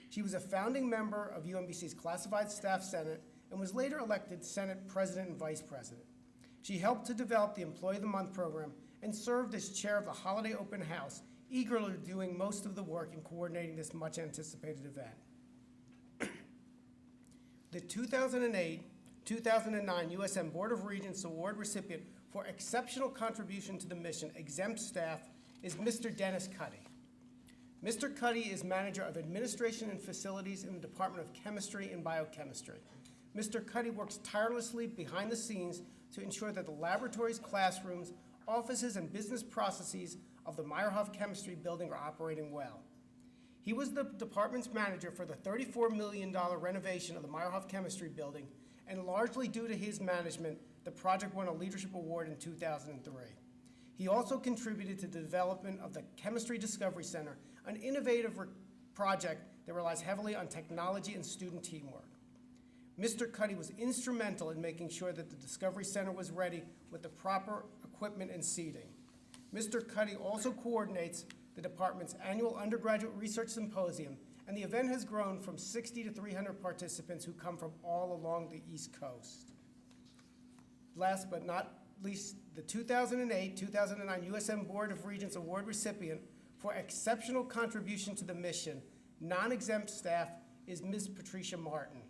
She was a founding member of UMBC's Classified Staff Senate and was later elected Senate President and Vice President. She helped to develop the Employee of the Month program and served as chair of the Holiday Open House, eagerly doing most of the work in coordinating this much-anticipated event. The 2008-2009 USM Board of Regents Award recipient for exceptional contribution to the mission, exempt staff, is Mr. Dennis Cuddy. Mr. Cuddy is Manager of Administration and Facilities in the Department of Chemistry and Biochemistry. Mr. Cuddy works tirelessly behind the scenes to ensure that the laboratories, classrooms, offices, and business processes of the Meyerhoff Chemistry Building are operating well. He was the department's manager for the $34 million renovation of the Meyerhoff Chemistry Building, and largely due to his management, the project won a leadership award in 2003. He also contributed to the development of the Chemistry Discovery Center, an innovative project that relies heavily on technology and student teamwork. Mr. Cuddy was instrumental in making sure that the Discovery Center was ready with the proper equipment and seating. Mr. Cuddy also coordinates the department's annual undergraduate research symposium, and the event has grown from 60 to 300 participants who come from all along the East Coast. Last but not least the 2008-2009 USM Board of Regents Award recipient for exceptional contribution to the mission, non-exempt staff, is Ms. Patricia Martin.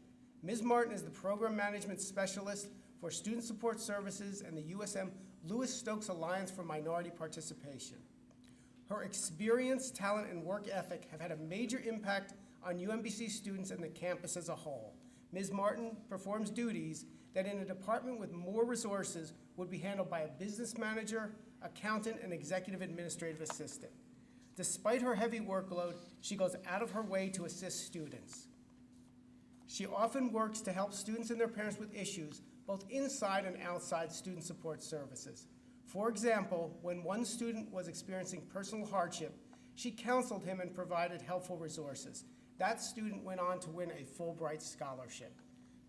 Ms. Martin is the Program Management Specialist for Student Support Services and the USM Lewis Stokes Alliance for Minority Participation. Her experience, talent, and work ethic have had a major impact on UMBC students and the campus as a whole. Ms. Martin performs duties that in a department with more resources would be handled by a business manager, accountant, and executive administrative assistant. Despite her heavy workload, she goes out of her way to assist students. She often works to help students and their parents with issues, both inside and outside student support services. For example, when one student was experiencing personal hardship, she counseled him and provided helpful resources. That student went on to win a Fulbright scholarship.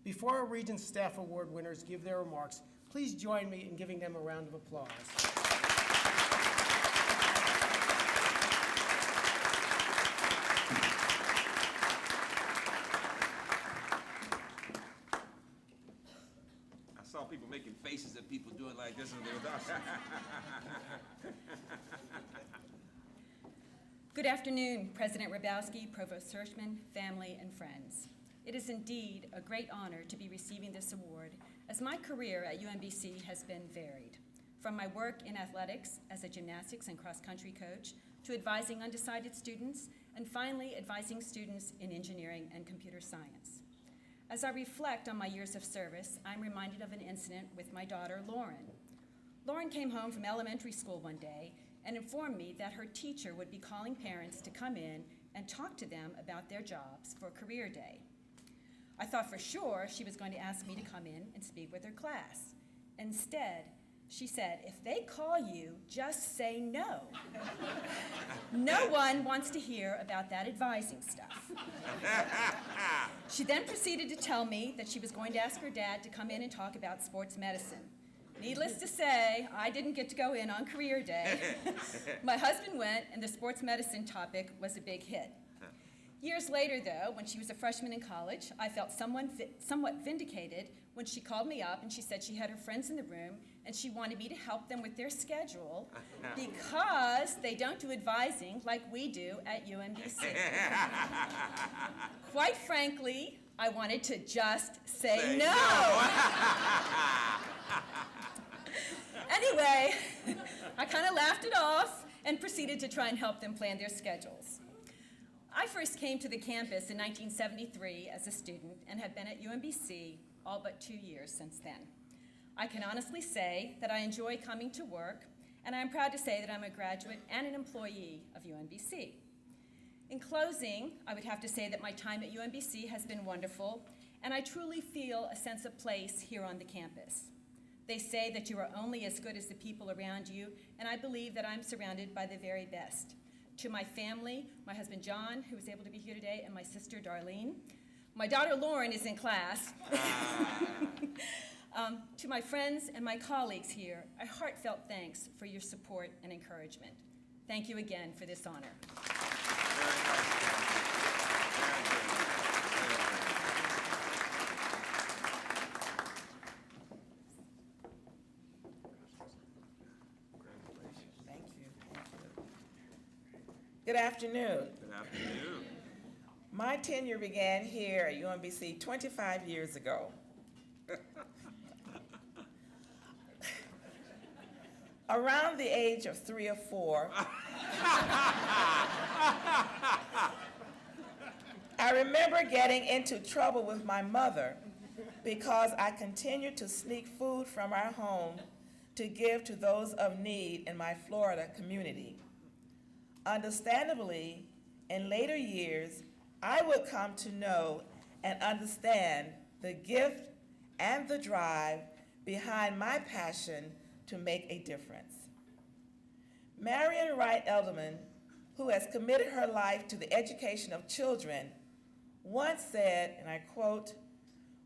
Before our Regents Staff Award winners give their remarks, please join me in giving them a round of applause. I saw people making faces at people doing like this, and they were Good afternoon, President Rabowski, Provost Hirschman, family, and friends. It is indeed a great honor to be receiving this award, as my career at UMBC has been varied. From my work in athletics as a gymnastics and cross-country coach, to advising undecided students, and finally advising students in engineering and computer science. As I reflect on my years of service, I'm reminded of an incident with my daughter, Lauren. Lauren came home from elementary school one day and informed me that her teacher would be calling parents to come in and talk to them about their jobs for career day. I thought for sure she was going to ask me to come in and speak with her class. Instead, she said, if they call you, just say no. No one wants to hear about that advising stuff. She then proceeded to tell me that she was going to ask her dad to come in and talk about sports medicine. Needless to say, I didn't get to go in on career day. My husband went, and the sports medicine topic was a big hit. Years later, though, when she was a freshman in college, I felt somewhat vindicated when she called me up and she said she had her friends in the room and she wanted me to help them with their schedule because they don't do advising like we do at UMBC. Quite frankly, I wanted to just say no. Anyway, I kind of laughed it off and proceeded to try and help them plan their schedules. I first came to the campus in 1973 as a student and have been at UMBC all but 2 years since then. I can honestly say that I enjoy coming to work, and I'm proud to say that I'm a graduate and an employee of UMBC. In closing, I would have to say that my time at UMBC has been wonderful, and I truly feel a sense of place here on the campus. They say that you are only as good as the people around you, and I believe that I'm surrounded by the very best. To my family, my husband John, who is able to be here today, and my sister Darlene. My daughter Lauren is in class. To my friends and my colleagues here, a heartfelt thanks for your support and encouragement. Thank you again for this honor. Thank you. Good afternoon. Good afternoon. My tenure began here at UMBC 25 years ago. Around the age of 3 or 4, I remember getting into trouble with my mother because I continued to sneak food from our home to give to those of need in my Florida community. Understandably, in later years, I would come to know and understand the gift and the drive behind my passion to make a difference. Marian Wright Elderman, who has committed her life to the education of children, once said, and I quote,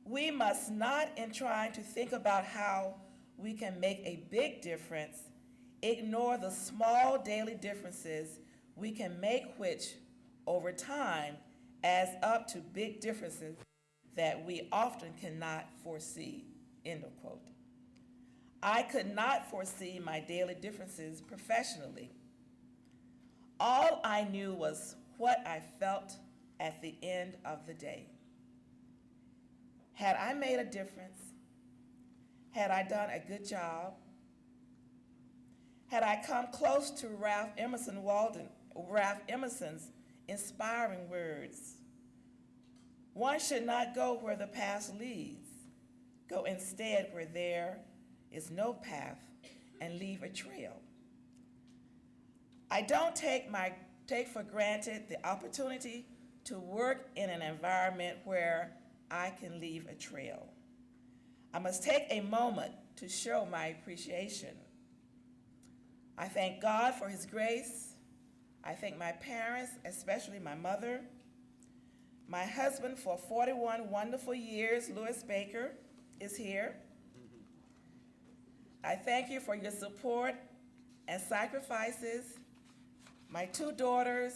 "We must not, in trying to think about how we can make a big difference, ignore the small daily differences we can make which, over time, adds up to big differences that we often cannot foresee," end of quote. I could not foresee my daily differences professionally. All I knew was what I felt at the end of the day. Had I made a difference? Had I done a good job? Had I come close to Ralph Emerson's inspiring words? One should not go where the path leads. Go instead where there is no path and leave a trail. I don't take for granted the opportunity to work in an environment where I can leave a trail. I must take a moment to show my appreciation. I thank God for His grace. I thank my parents, especially my mother, my husband for 41 wonderful years, Louis Baker, is here. I thank you for your support and sacrifices. My two daughters,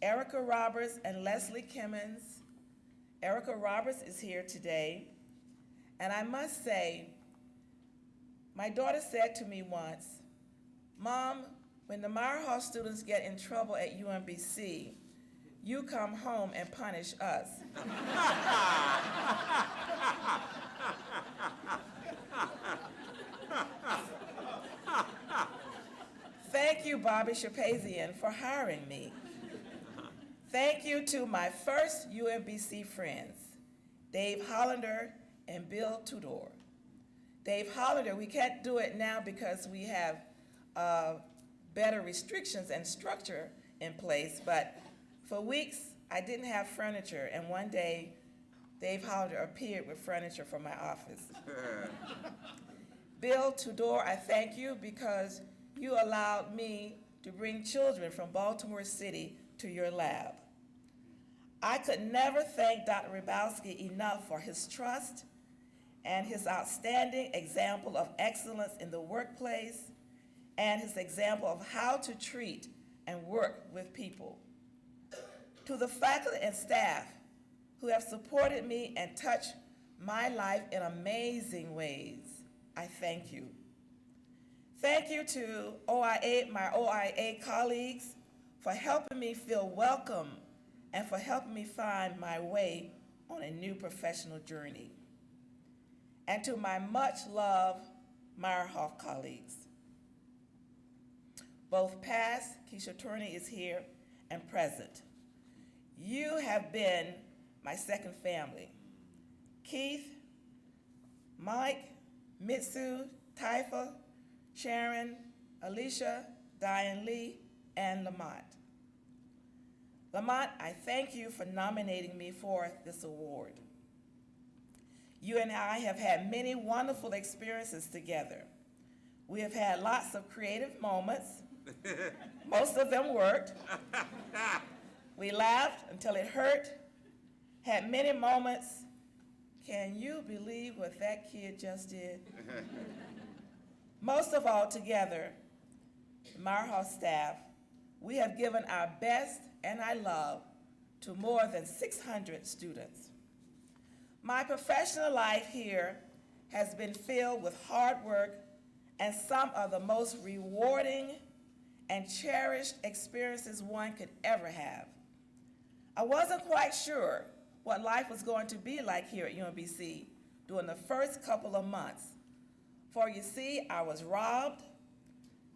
Erica Roberts and Leslie Kimmons. Erica Roberts is here today. And I must say, my daughter said to me once, "Mom, when the Meyerhoff students get in trouble at UMBC, you come home and punish us." Thank you, Bobby Shapazian, for hiring me. Thank you to my first UMBC friends, Dave Hollander and Bill Tudor. Dave Hollander, we can't do it now because we have better restrictions and structure in place, but for weeks I didn't have furniture, and one day Dave Hollander appeared with furniture for my office. Bill Tudor, I thank you because you allowed me to bring children from Baltimore City to your lab. I could never thank Dr. Rybowski enough for his trust and his outstanding example of excellence in the workplace and his example of how to treat and work with people. To the faculty and staff who have supported me and touched my life in amazing ways, I thank you. Thank you to my OIA colleagues for helping me feel welcome and for helping me find my way on a new professional journey. And to my much-loved Meyerhoff colleagues, both past, Keisha Turney is here, and present. You have been my second family. Keith, Mike, Mitsu, Taifa, Sharon, Alicia, Diane Lee, and Lamont. Lamont, I thank you for nominating me for this award. You and I have had many wonderful experiences together. We have had lots of creative moments. Most of them worked. We laughed until it hurt, had many moments. Can you believe what that kid just did? Most of all, together, the Meyerhoff staff, we have given our best and our love to more than 600 students. My professional life here has been filled with hard work and some of the most rewarding and cherished experiences one could ever have. I wasn't quite sure what life was going to be like here at UMBC during the first couple of months. For you see, I was robbed,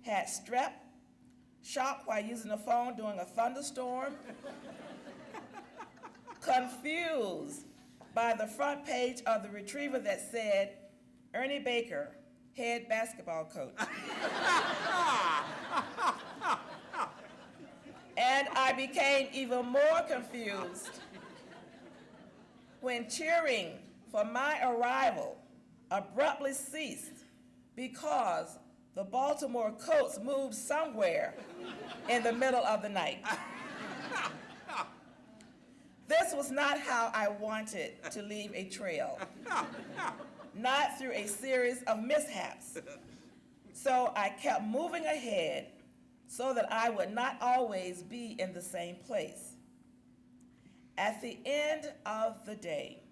had strep, shocked while using the phone during a thunderstorm, confused by the front page of the Retriever that said, Ernie Baker, head basketball coach. And I became even more confused when cheering for my arrival abruptly ceased because the Baltimore Colts moved somewhere in the middle of the night. This was not how I wanted to leave a trail, not through a series of mishaps. So I kept moving ahead so that I would not always be in the same place. At the end of the day,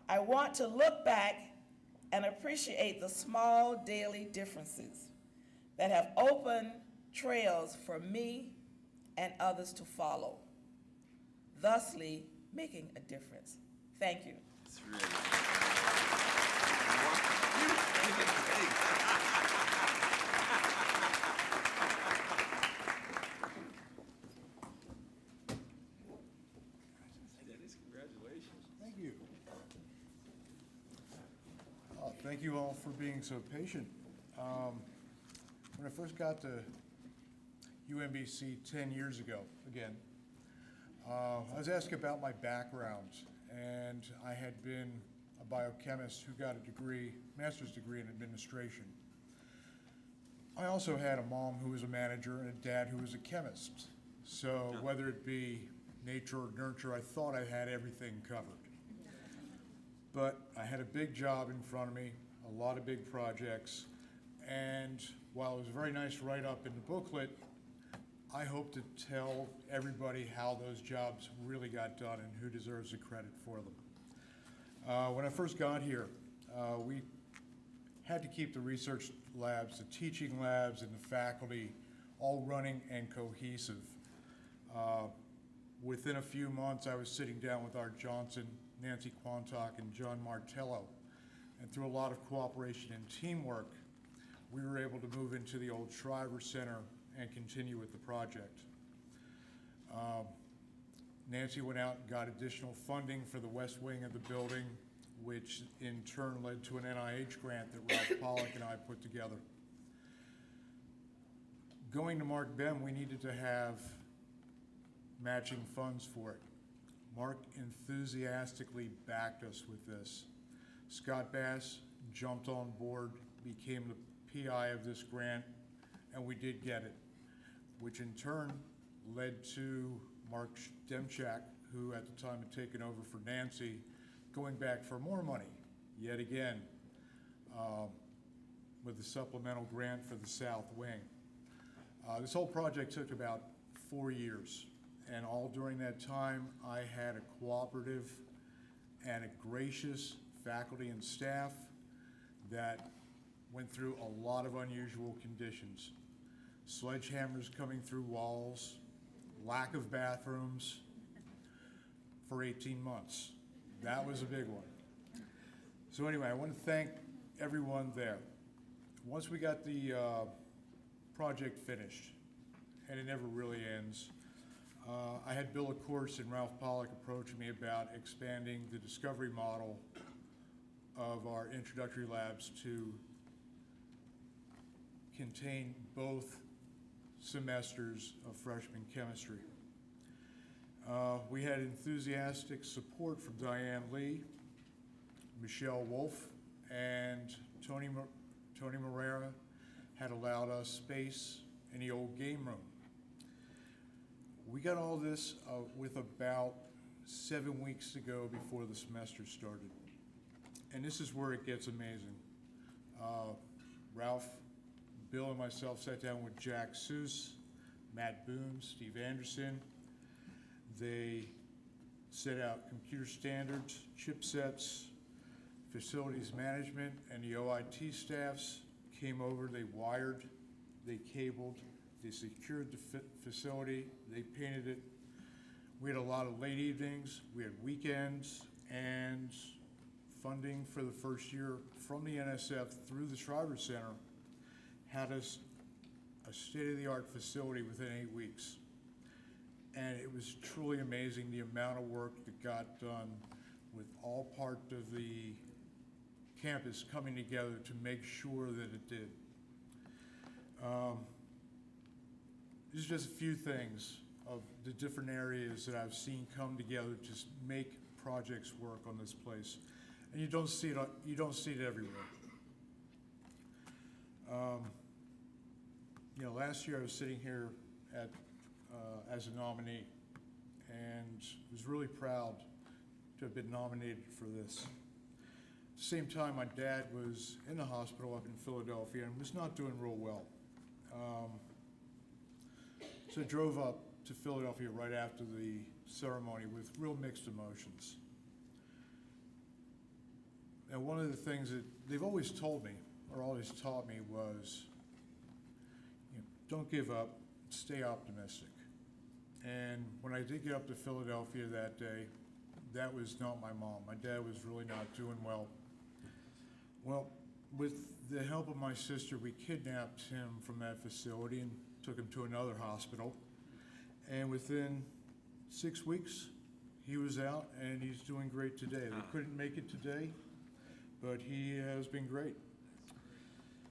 I want to look back and appreciate the small daily differences that have opened trails for me and others to follow, thusly making a difference. Thank you. It's really. You. Dennis, congratulations. Thank you. Thank you all for being so patient. When I first got to UMBC 10 years ago, again, I was asked about my background, and I had been a biochemist who got a degree, master's degree in administration. I also had a mom who was a manager and a dad who was a chemist. So whether it be nature or nurture, I thought I had everything covered. But I had a big job in front of me, a lot of big projects, and while it was very nice to write up in the booklet, I hope to tell everybody how those jobs really got done and who deserves the credit for them. When I first got here, we had to keep the research labs, the teaching labs, and the faculty all running and cohesive. Within a few months, I was sitting down with Art Johnson, Nancy Quantock, and John Martello, and through a lot of cooperation and teamwork, we were able to move into the old Shriver Center and continue with the project. Nancy went out and got additional funding for the west wing of the building, which in turn led to an NIH grant that Ralph Pollack and I put together. Going to Mark Bem, we needed to have matching funds for it. Mark enthusiastically backed us with this. Scott Bass jumped on board, became the PI of this grant, and we did get it, which in turn led to Mark Demchak, who at the time had taken over for Nancy, going back for more money, yet again, with a supplemental grant for the South Wing. This whole project took about 4 years, and all during that time, I had a cooperative and a gracious faculty and staff that went through a lot of unusual conditions. Sledgehammers coming through walls, lack of bathrooms for 18 months. That was a big one. So anyway, I want to thank everyone there. Once we got the project finished, and it never really ends, I had Bill Accorsi and Ralph Pollack approach me about expanding the discovery model of our introductory labs to contain both semesters of freshman chemistry. We had enthusiastic support from Diane Lee, Michelle Wolf, and Tony Morera had allowed us space in the old game room. We got all this with about 7 weeks to go before the semester started. And this is where it gets amazing. Ralph, Bill, and myself sat down with Jack Seuss, Matt Boone, Steve Anderson. They set out computer standards, chipsets, facilities management, and the OIT staffs came over, they wired, they cabled, they secured the facility, they painted it. We had a lot of late evenings, we had weekends, and funding for the first year from the NSF through the Shriver Center had us a state-of-the-art facility within 8 weeks. And it was truly amazing the amount of work that got done with all part of the campus coming together to make sure that it did. These are just a few things of the different areas that I've seen come together to make projects work on this place. And you don't see it everywhere. Last year I was sitting here as a nominee and was really proud to have been nominated for this. At the same time, my dad was in the hospital up in Philadelphia and was not doing real well. So I drove up to Philadelphia right after the ceremony with real mixed emotions. And one of the things that they've always told me, or always taught me, was, don't give up, stay optimistic. And when I did get up to Philadelphia that day, that was not my mom. My dad was really not doing well. Well, with the help of my sister, we kidnapped him from that facility and took him to another hospital. And within 6 weeks, he was out and he's doing great today. They couldn't make it today, but he has been great.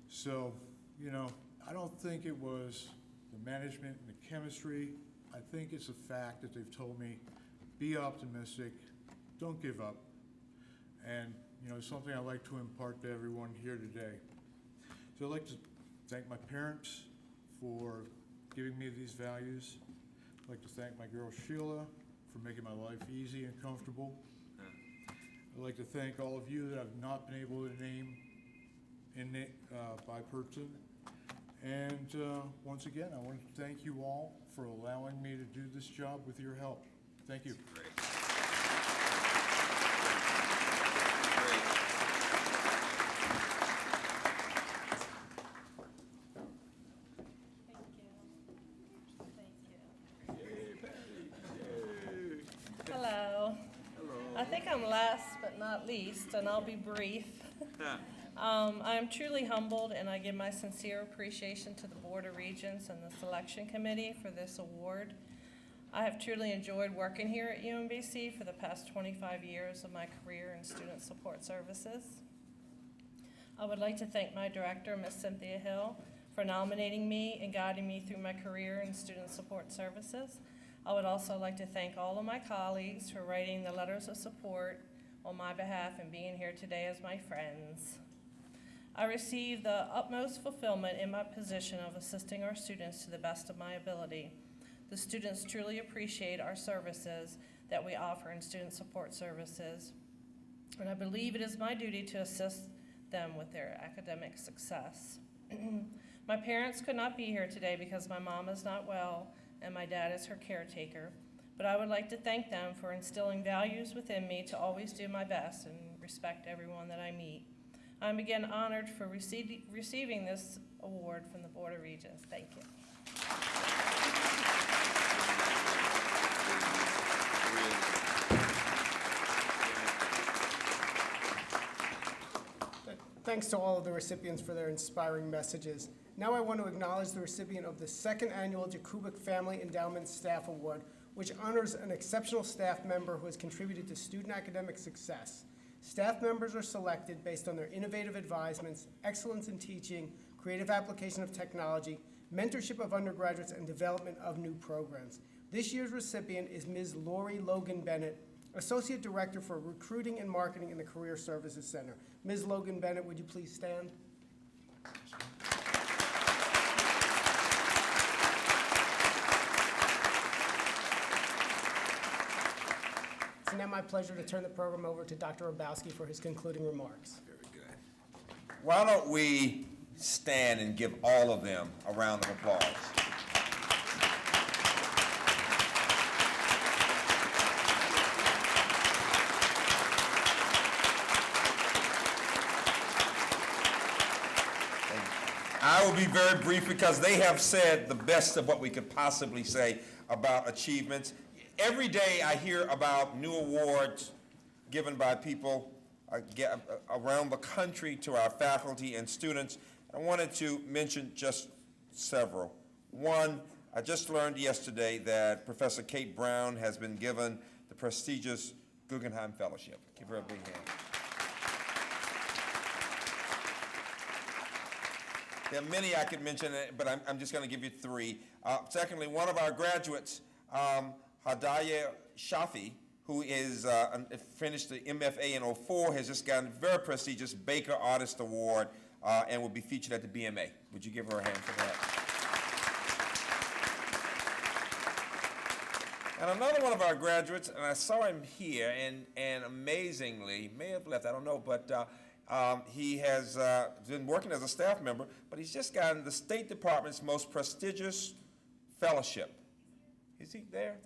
So, I don't think it was the management and the chemistry. I think it's a fact that they've told me, be optimistic, don't give up. And, something I'd like to impart to everyone here today. So I'd like to thank my parents for giving me these values. I'd like to thank my girl Sheila for making my life easy and comfortable. I'd like to thank all of you that I've not been able to name by person. And once again, I want to thank you all for allowing me to do this job with your help. Thank you. Hello. I think I'm last but not least, and I'll be brief. I am truly humbled, and I give my sincere appreciation to the Board of Regents and the Selection Committee for this award. I have truly enjoyed working here at UMBC for the past 25 years of my career in student support services. I would like to thank my director, Ms. Cynthia Hill, for nominating me and guiding me through my career in student support services. I would also like to thank all of my colleagues for writing the letters of support on my behalf and being here today as my friends. I receive the utmost fulfillment in my position of assisting our students to the best of my ability. The students truly appreciate our services that we offer in student support services, and I believe it is my duty to assist them with their academic success. My parents could not be here today because my mom is not well and my dad is her caretaker, but I would like to thank them for instilling values within me to always do my best and respect everyone that I meet. I'm again honored for receiving this award from the Board of Regents. Thank you. Thanks to all of the recipients for their inspiring messages. Now I want to acknowledge the recipient of the second annual Jakubik Family Endowment Staff Award, which honors an exceptional staff member who has contributed to student academic success. Staff members are selected based on their innovative advisements, excellence in teaching, creative application of technology, mentorship of undergraduates, and development of new programs. This year's recipient is Ms. Lori Logan Bennett, Associate Director for Recruiting and Marketing in the Career Services Center. Ms. Logan Bennett, would you please stand? It's now my pleasure to turn the program over to Dr. Hrabowski for his concluding remarks. Very good. Why don't we stand and give all of them a round of applause? I will be very brief because they have said the best of what we could possibly say about achievements. Every day I hear about new awards given by people around the country to our faculty and students. I wanted to mention just several. One, I just learned yesterday that Professor Kate Brown has been given the prestigious Guggenheim Fellowship. Give her a big hand. There are many I could mention, but I'm just going to give you three. Secondly, one of our graduates, Hadaya Shafi, who is finished the MFA in 2004, has just gotten a very prestigious Baker Artist Award and will be featured at the BMA. Would you give her a hand for that? And another one of our graduates, and I saw him here, and amazingly, may have left, I don't know, but he has been working as a staff member, but he's just gotten the State Department's most prestigious fellowship. Is he there?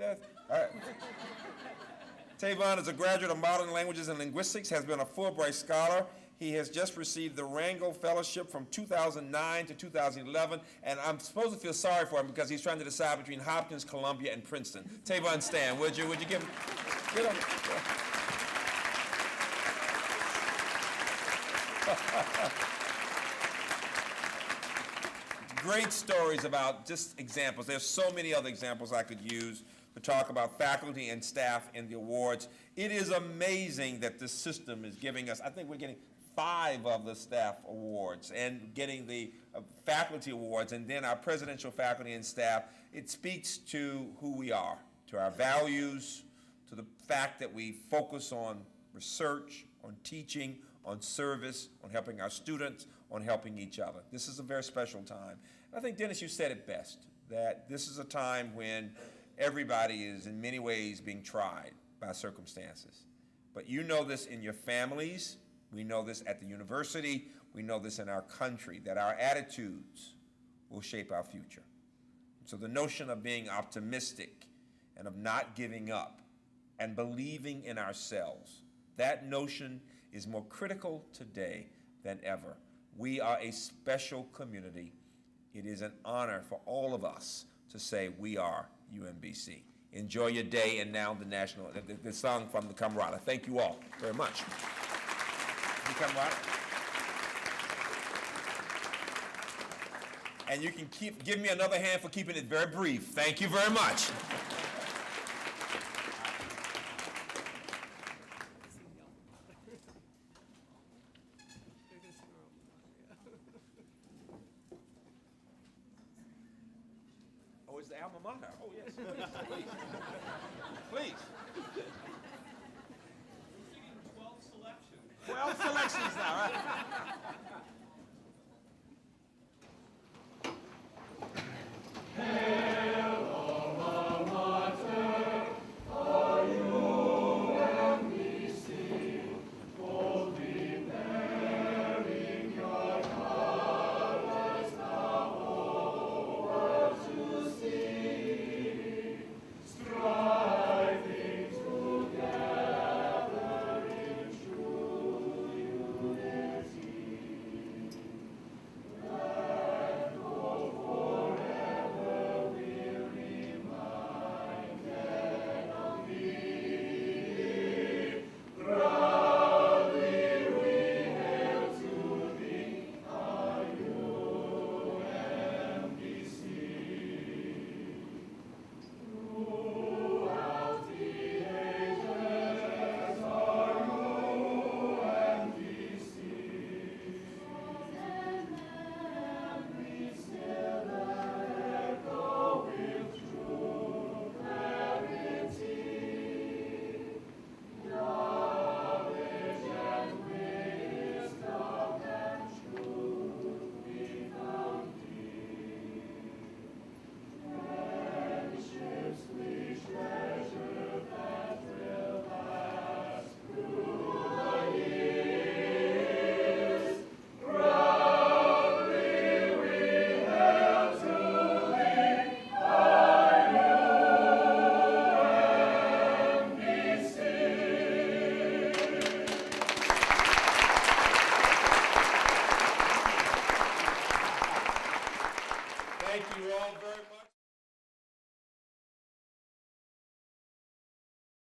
Tavon is a graduate of Modern Languages and Linguistics, has been a Fulbright Scholar. He has just received the Rangel Fellowship from 2009 to 2011, and I'm supposed to feel sorry for him because he's trying to decide between Hopkins, Columbia, and Princeton. Tavon, stand, would you? Would you give him? Get him. Great stories about just examples. There's so many other examples I could use to talk about faculty and staff in the awards. It is amazing that this system is giving us, I think we're getting 5 of the staff awards and getting the faculty awards, and then our presidential faculty and staff. It speaks to who we are, to our values, to the fact that we focus on research, on teaching, on service, on helping our students, on helping each other. This is a very special time. And I think, Dennis, you said it best, that this is a time when everybody is in many ways being tried by circumstances. But you know this in your families, we know this at the university, we know this in our country, that our attitudes will shape our future. So the notion of being optimistic and of not giving up and believing in ourselves, that notion is more critical today than ever. We are a special community. It is an honor for all of us to say we are UMBC. Enjoy your day, and now the song from the Camerata. Thank you all very much. The Camerata. And you can give me another hand for keeping it very brief. Thank you very much. Oh, it's the alma mater. Oh, yes. Please. Please. 12 selections now, right?